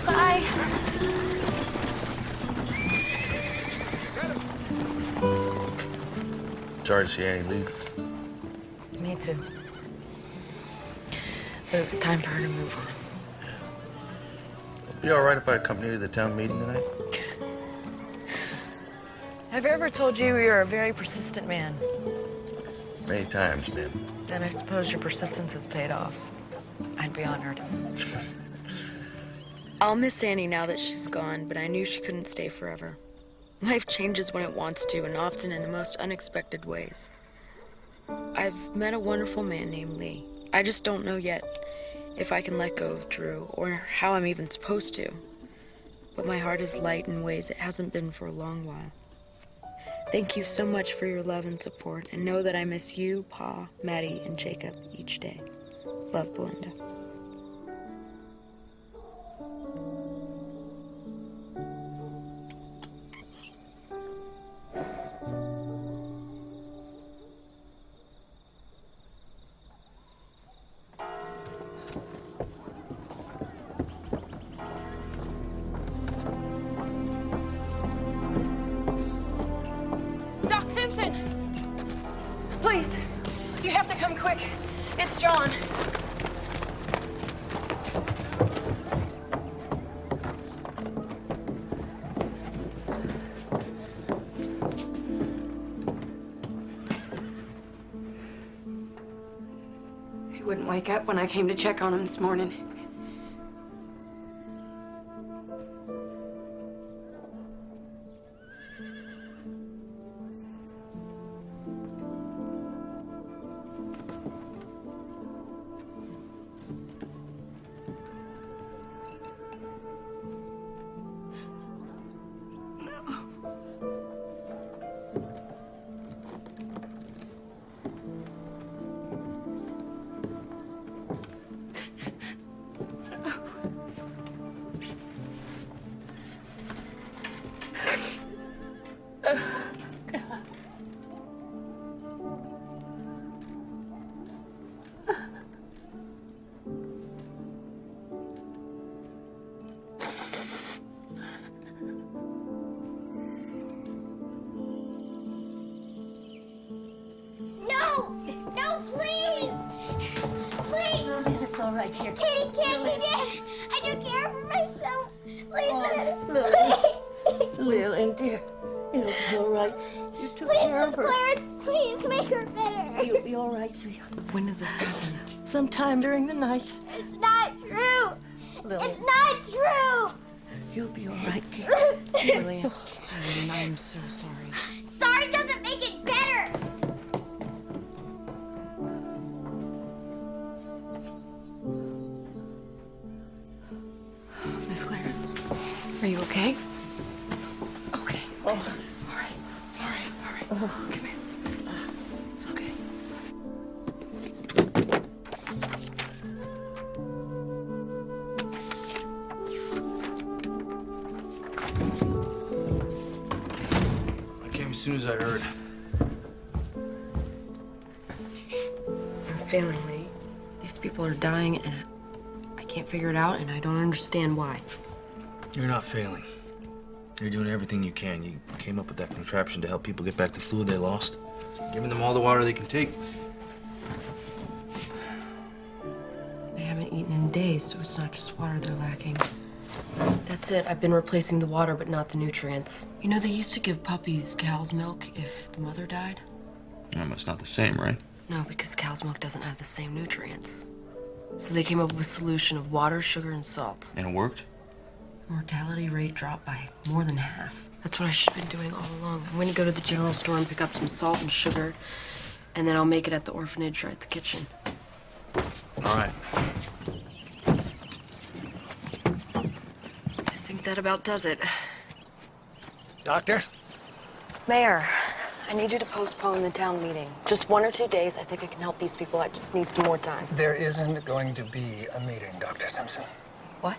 Bye. Sorry to see Annie leave. Me too. But it was time for her to move on. Be all right if I accompany you to the town meeting tonight? Have I ever told you you're a very persistent man? Many times, man. Then I suppose your persistence has paid off. I'd be honored. I'll miss Annie now that she's gone, but I knew she couldn't stay forever. Life changes when it wants to, and often in the most unexpected ways. I've met a wonderful man named Lee. I just don't know yet if I can let go of Drew, or how I'm even supposed to. But my heart is light in ways it hasn't been for a long while. Thank you so much for your love and support, and know that I miss you, Pa, Maddie, and Jacob each day. Love, Belinda. Doc Simpson! Please, you have to come quick. It's John. He wouldn't wake up when I came to check on him this morning. No! all right, dear. Kitty can't be dead. I took care of her myself. Please, Lillian, dear. It'll be all right. You took please, care Miss of her. Clarence, please make her better. You'll be all right, sweetheart. When did this happen? Sometime during the night. It's not true. Lillian. It's not true. You'll be all right, dear. Lillian, I'm so sorry. Sorry doesn't make it better. Miss Clarence, are you okay? Okay. Oh. All right. Oh. Come here. It's okay. I came as soon as I heard. I'm failing, Lee. These people are dying, and I can't figure it out, and I don't understand why. You're not failing. You're doing everything you can. You came up with that contraption to help people get back the fluid they lost. Giving them all the water they can take. They haven't eaten in days, so it's not just water they're lacking. That's it. I've been replacing the water, but not the nutrients. You know, they used to give puppies cow's milk if the mother died. Yeah, but it's not the same, right? No, because cow's milk doesn't have the same nutrients. So they came up with a solution of water, sugar, and salt. And it worked? Mortality rate dropped by more than half. That's what I should have been doing all along. I'm going to go to the general store and pick up some salt and sugar, and then I'll make it at the orphanage or at the kitchen. All right. I think that about does it. Doctor? Mayor, I need you to postpone the town meeting. Just 1 or 2 days. I think I can help these people. I just need some more time. There isn't going to be a meeting, Dr. Simpson. What?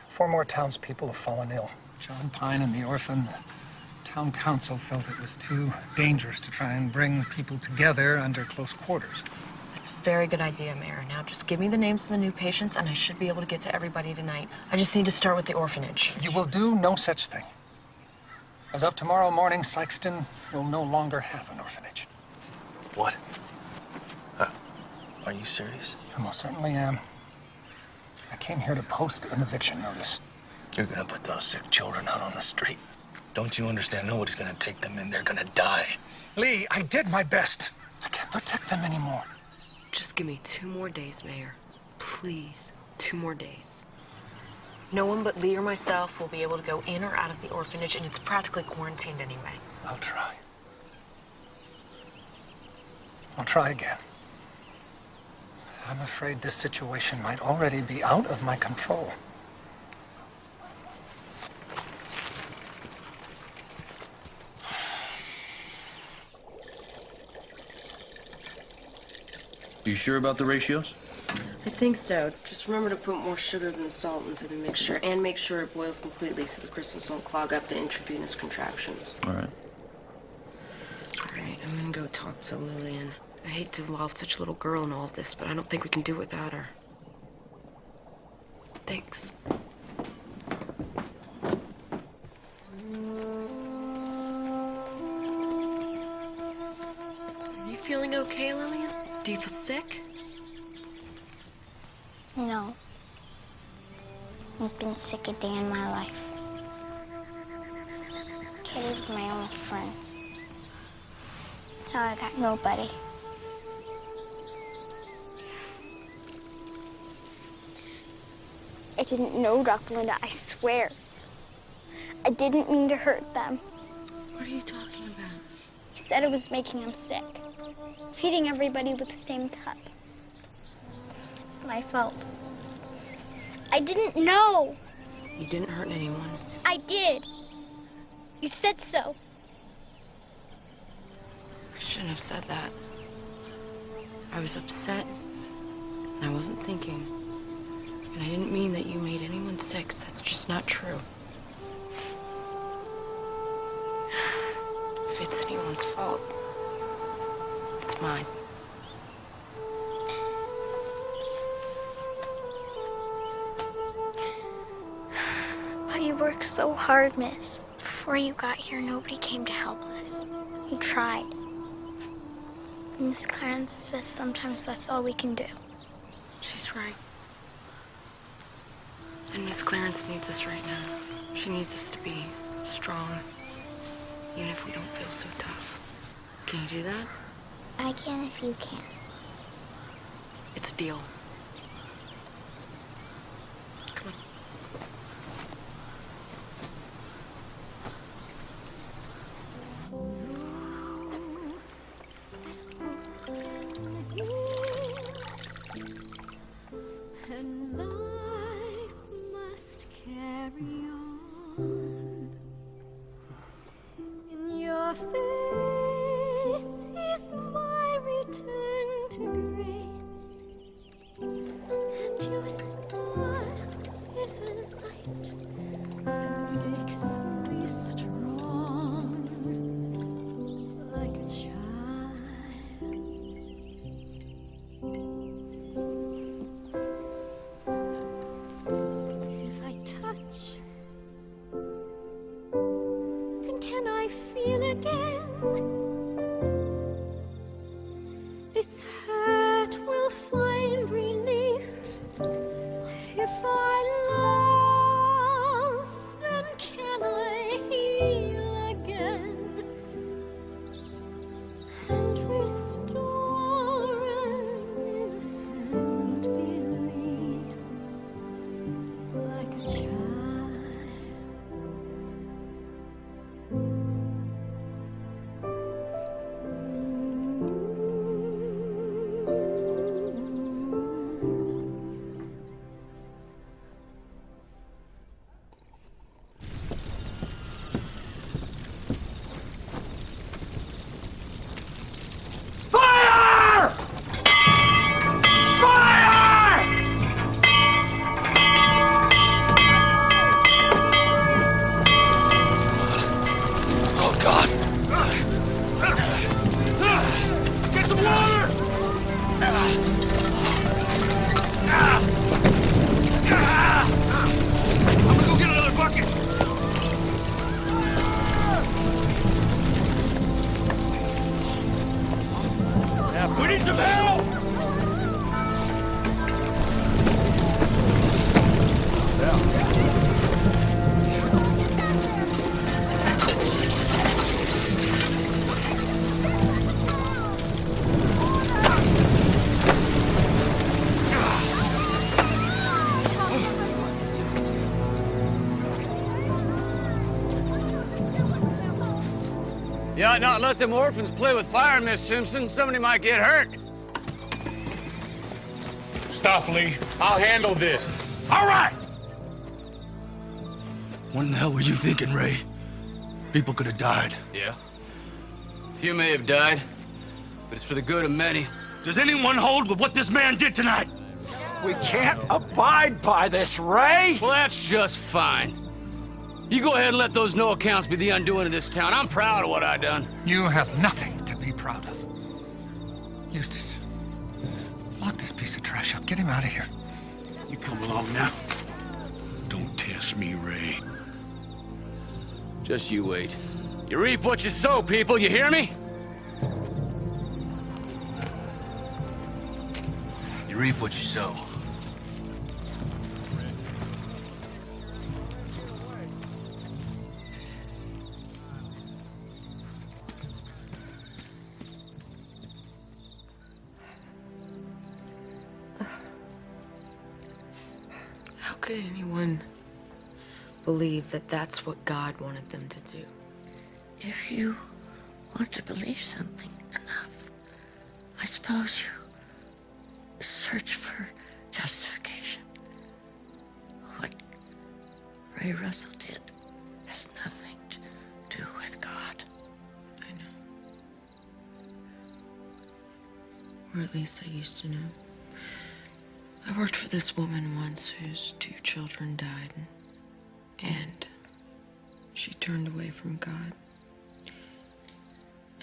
4 more townspeople have fallen ill. John Pine and the orphan. The town council felt it was too dangerous to try and bring people together under close quarters. That's a very good idea, Mayor. Now just give me the names of the new patients, and I should be able to get to everybody tonight. I just need to start with the orphanage. You will do no such thing. As of tomorrow morning, Sykeston will no longer have an orphanage. What? Are you serious? I most certainly am. I came here to post an eviction notice. You're gonna put those sick children out on the street. Don't you understand? Nobody's gonna take them in. They're gonna die. Lee, I did my best. I can't protect them anymore. Just give me 2 more days, Mayor. Please, 2 more days. No one but Lee or myself will be able to go in or out of the orphanage, and it's practically quarantined anyway. I'll try. I'll try again. I'm afraid this situation might already be out of my control. You sure about the ratios? I think so. Just remember to put more sugar than salt into the mixture, and make sure it boils completely so the crystals don't clog up the intravenous contractions. All right. All right, I'm gonna go talk to Lillian. I hate to involve such a little girl in all of this, but I don't think we can do without her. Thanks. Are you feeling okay, Lillian? Do you feel sick? No. I've been sick a day in my life. Kitty was my only friend. Now I got nobody. I didn't know, Dr. Linda, I swear. I didn't mean to hurt them. What are you talking about? He said it was making them sick. Feeding everybody with the same cup. It's my fault. I didn't know. You didn't hurt anyone. I did. You said so. I shouldn't have said that. I was upset, and I wasn't thinking. And I didn't mean that you made anyone sick. That's just not true. If it's anyone's fault, it's mine. But you worked so hard, miss. Before you got here, nobody came to help us. You tried. Miss Clarence says sometimes that's all we can do. She's right. And Miss Clarence needs us right now. She needs us to be strong, even if we don't feel so tough. Can you do that? I can if you can. It's a deal. Come on. And life must carry on. In your face is my return to grace, and your smile is a light that makes me strong, like a child. If I touch, then can I feel again? This hurt will find relief. If I love, then can I heal again and restore an innocent belief, like a child. Fire! Fire! Oh, God. Get some water! I'm gonna go get another bucket. Yeah, we need some help! You ought not let them orphans play with fire, Miss Simpson. Somebody might get hurt. Stop, Lee. I'll handle this. All right! What in the hell were you thinking, Ray? People could have died. Yeah. Few may have died, but it's for the good of many. Does anyone hold with what this man did tonight? We can't abide by this, Ray! Well, that's just fine. You go ahead and let those no accounts be the undoing of this town. I'm proud of what I done. You have nothing to be proud of. Eustace, lock this piece of trash up. Get him out of here. You come along now. Don't test me, Ray. Just you wait. You reap what you sow, people, you hear me? You reap what you sow. How could anyone believe that that's what God wanted them to do? If you want to believe something enough, I suppose you search for justification. What Ray Russell did has nothing to do with God. I know. Or at least I used to know. I worked for this woman once whose 2 children died, and she turned away from God.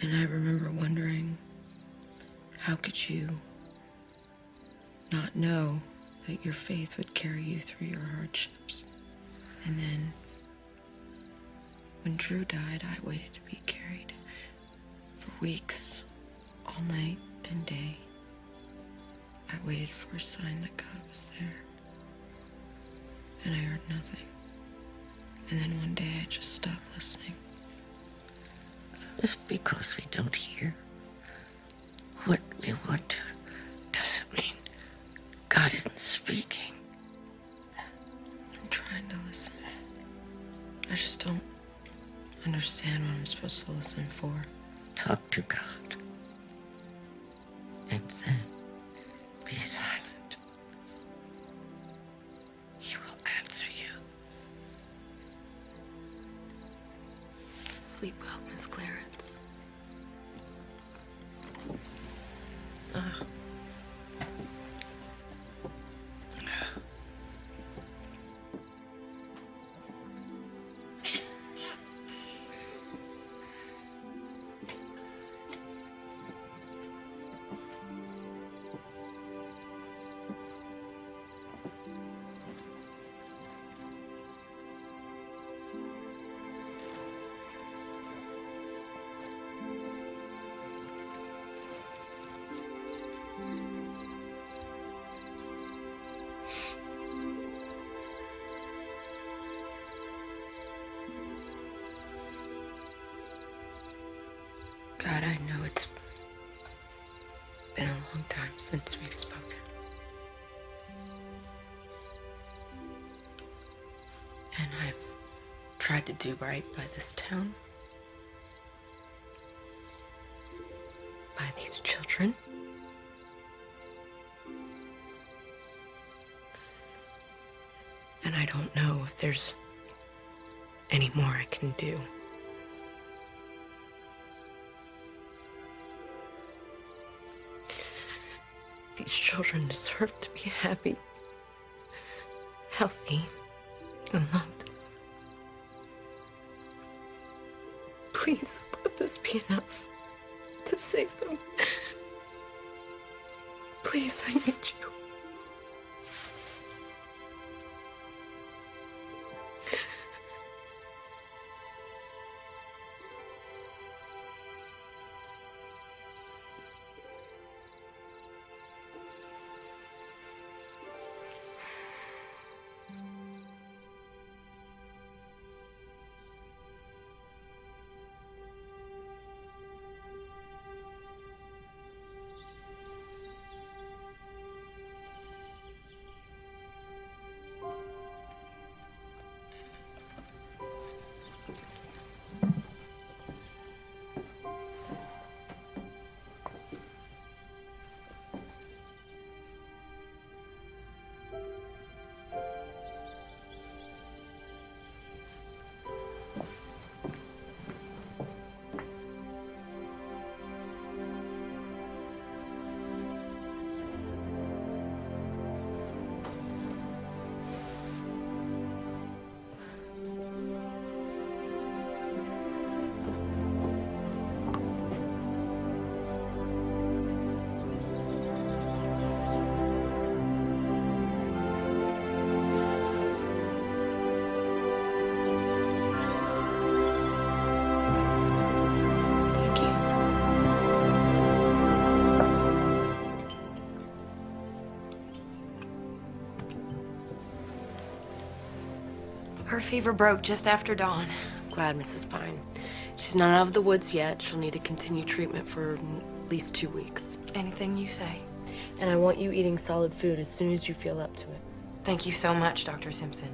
And I remember wondering, how could you not know that your faith would carry you through your hardships? And then, when Drew died, I waited to be carried for weeks, all night and day. I waited for a sign that God was there. And I heard nothing. And then one day I just stopped listening. Just because we don't hear what we want to doesn't mean God isn't speaking. I'm trying to listen. I just don't understand what I'm supposed to listen for. Talk to God. And then be silent. He will answer you. Sleep well, Miss Clarence. God, I know it's been a long time since we've spoken. And I've tried to do right by this town, by these children. And I don't know if there's any more I can do. These children deserve to be happy, healthy, and loved. Please let this be enough to save them. Please, I need you. Her fever broke just after dawn. Glad, Mrs. Pine. She's not out of the woods yet. She'll need to continue treatment for at least 2 weeks. Anything you say. And I want you eating solid food as soon as you feel up to it. Thank you so much, Dr. Simpson.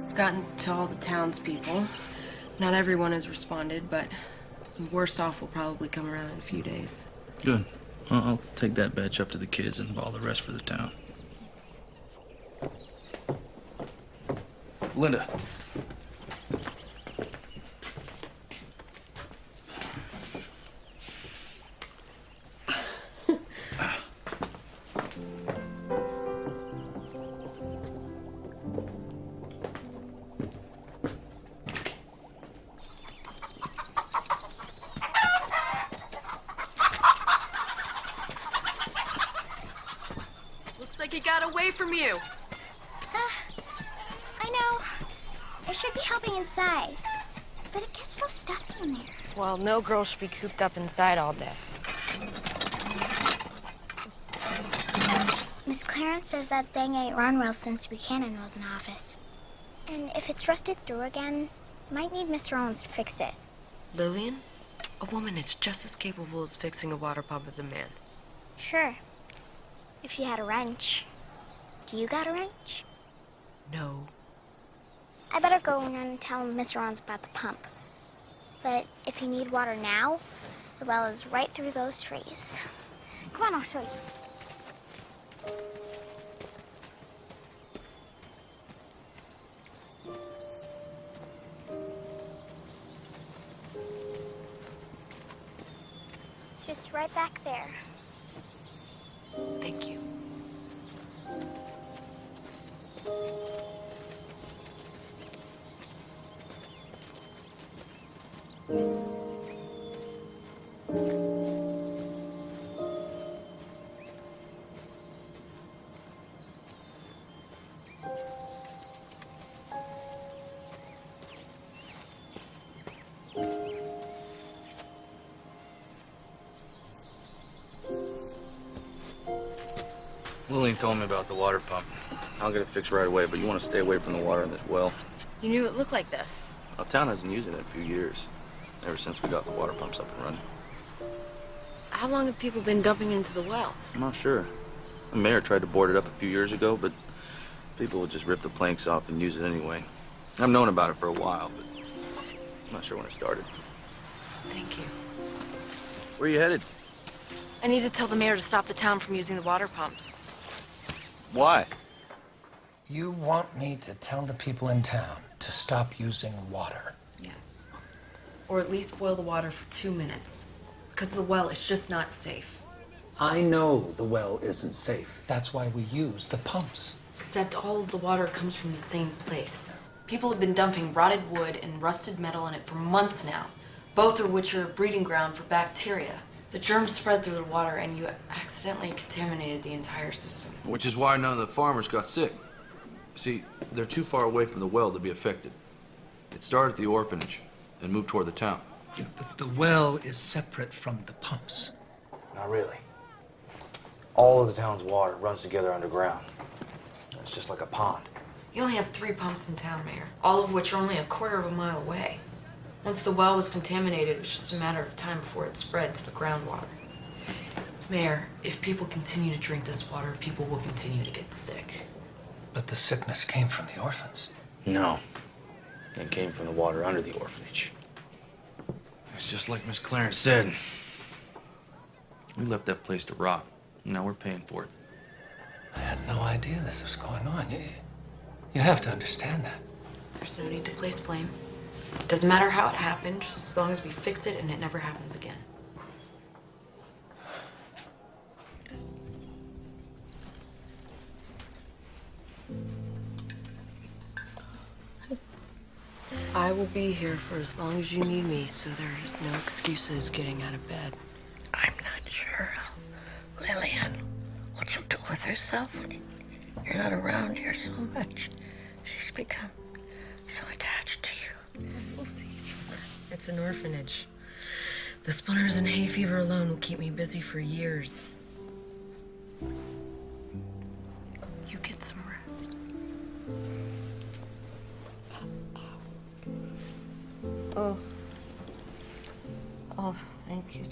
I've gotten to all the townspeople. Not everyone has responded, but worse off will probably come around in a few days. Good. I'll take that batch up to the kids and ball the rest for the town. Linda. Looks like he got away from you. I know. I should should be helping inside. But it gets so stuffy in there. Well, no girl should be cooped up inside all day. Miss Clarence says that thing ain't run well since Buchanan was in office. And if it's rusted through again, might need Mr. Owens to fix it. Lillian, a woman is just as capable as fixing a water pump as a man. Sure. If she had a wrench. Do you got a wrench? No. I better go and tell Mr. Owens about the pump. But if you need water now, the well is right through those trees. Come on, I'll show you. It's just right back there. Thank you. Lillian told me about the water pump. I'll get it fixed right away, but you want to stay away from the water in this well. You knew it looked like this. Well, town hasn't used it in a few years, ever since we got the water pumps up and running. How long have people been dumping into the well? I'm not sure. The mayor tried to board it up a few years ago, but people would just rip the planks off and use it anyway. I've known about it for a while, but I'm not sure when it started. Thank you. Where are you headed? I need to tell the mayor to stop the town from using the water pumps. Why? You want me to tell the people in town to stop using water? Yes. Or at least boil the water for 2 minutes. Because the well is just not safe. I know the well isn't safe. That's why we use the pumps. Except all of the water comes from the same place. People have been dumping rotted wood and rusted metal in it for months now, both of which are a breeding ground for bacteria. The germs spread through the water and you accidentally contaminated the entire system. Which is why none of the farmers got sick. See, they're too far away from the well to be affected. It started at the orphanage and moved toward the town. Yeah, but the well is separate from the pumps. Not really. All of the town's water runs together underground. It's just like a pond. You only have 3 pumps in town, Mayor, all of which are only a quarter of a mile away. Once the well was contaminated, it was just a matter of time before it spread to the groundwater. Mayor, if people continue to drink this water, people will continue to get sick. But the sickness came from the orphans. No. It came from the water under the orphanage. It's just like Miss Clarence said. We left that place to rot. Now we're paying for it. I had no idea this was going on. You have to understand that. There's no need to place blame. Doesn't matter how it happened, just as long as we fix it and it never happens again. I will be here for as long as you need me, so there's no excuses getting out of bed. I'm not sure Lillian, what she'll do with herself when you're not around here so much. She's become so attached to you. We'll see. It's an orphanage. The splinters and hay fever alone will keep me busy for years. You get some rest. Oh. Oh, thank you.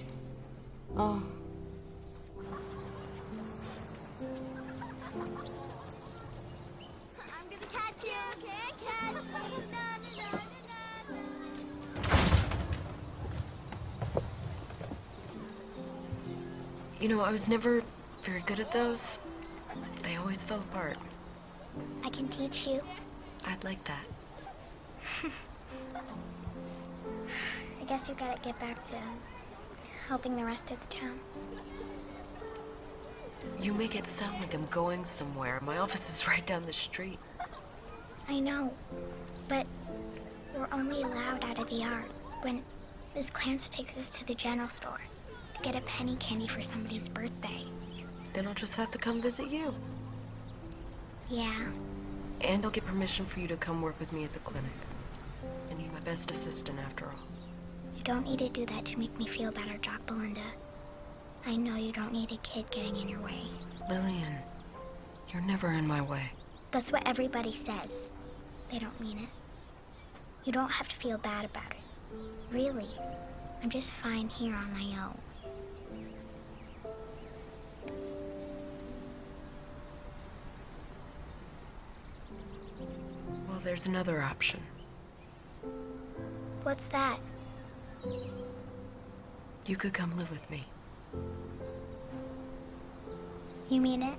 Oh. I'm gonna catch you, can't catch me. You know, I was never very good at those. They always fell apart. I can teach you. I'd like that. I guess you gotta get back to helping the rest of the town. You make it sound like I'm going somewhere. My office is right down the street. I know, but we're only allowed out of the yard when Miss Clarence takes us to the general store to get a penny candy for somebody's birthday. Then I'll just have to come visit you. Yeah. And I'll get permission for you to come work with me at the clinic. I need my best assistant after all. You don't need to do that to make me feel better, Doc Belinda. I know you don't need a kid getting in your way. Lillian, you're never in my way. That's what everybody says. They don't mean it. You don't have to feel bad about it. Really. I'm just fine here on my own. Well, there's another option. What's that? You could come live with me. You mean it?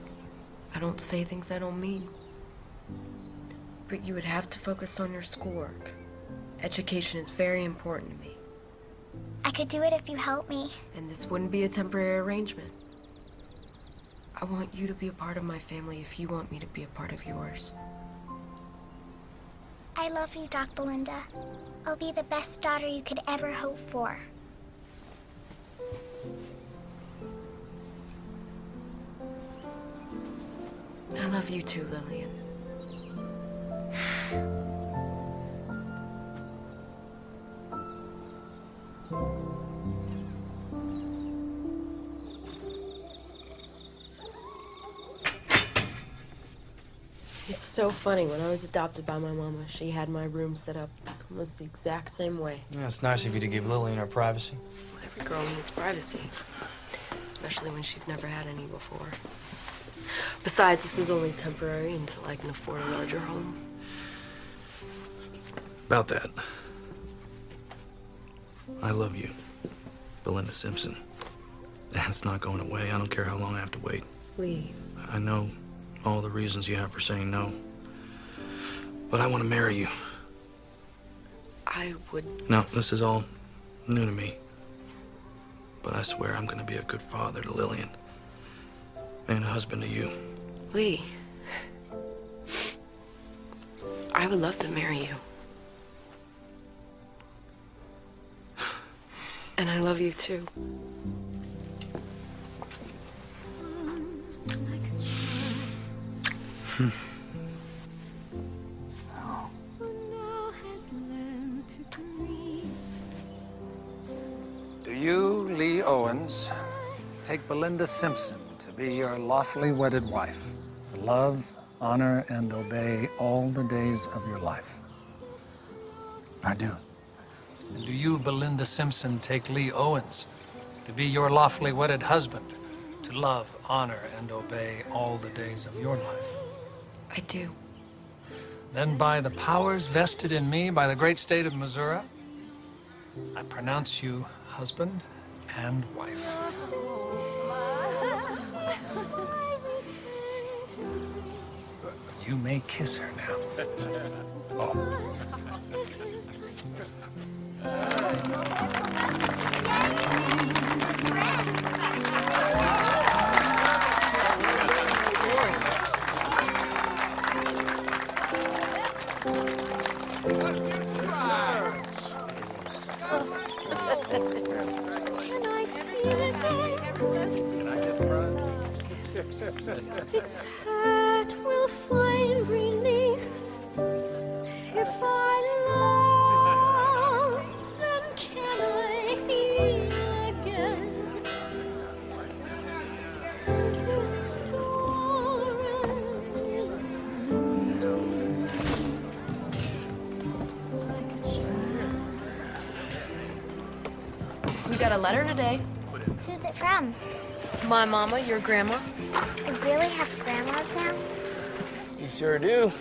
I don't say things I don't mean. But you would have to focus on your schoolwork. Education is very important to me. I could do it if you help me. And this wouldn't be a temporary arrangement. I want you to be a part of my family if you want me to be a part of yours. I love you, Doc Belinda. I'll be the best daughter you could ever hope for. I love you too, Lillian. It's so funny. When I was adopted by my mama, she had my room set up almost the exact same way. Yeah, it's nice of you to give Lillian her privacy. Every girl needs privacy, especially when she's never had any before. Besides, this is only temporary until I can afford a larger home. About that. I love you, Belinda Simpson. And it's not going away. I don't care how long I have to wait. Lee. I know all the reasons you have for saying no. But I want to marry you. I would... No, this is all new to me. But I swear I'm going to be a good father to Lillian. And a husband to you. Lee. I would love to marry you. And I love you too. Do you, Lee Owens, take Belinda Simpson to be your lawfully wedded wife, to love, honor, and obey all the days of your life? I do. And do you, Belinda Simpson, take Lee Owens to be your lawfully wedded husband, to love, honor, and obey all the days of your life? I do. Then by the powers vested in me by the great state of Missouri, I pronounce you husband and wife. You may kiss her now. Oh. This hurt will find relief if I love, then can I heal again? Restore and like a child. We got a letter today. Who's it from? My mama, your grandma. We really have grandmas now? You sure do.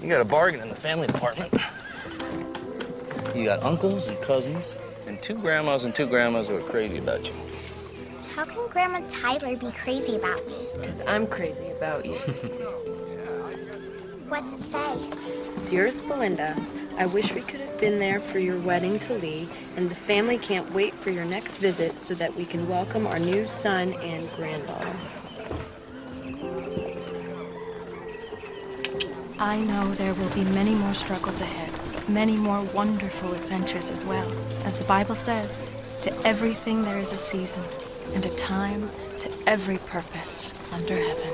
You got a bargain in the family department. You got uncles and cousins, and two grandmas who are crazy about you. How can Grandma Tyler be crazy about me? Because I'm crazy about you. What's it say? Dearest Belinda, I wish we could have been there for your wedding to Lee, and the family can't wait for your next visit so that we can welcome our new son and granddaughter. I know there will be many more struggles ahead, many more wonderful adventures as well. As the Bible says, to everything there is a season, and a time to every purpose under heaven.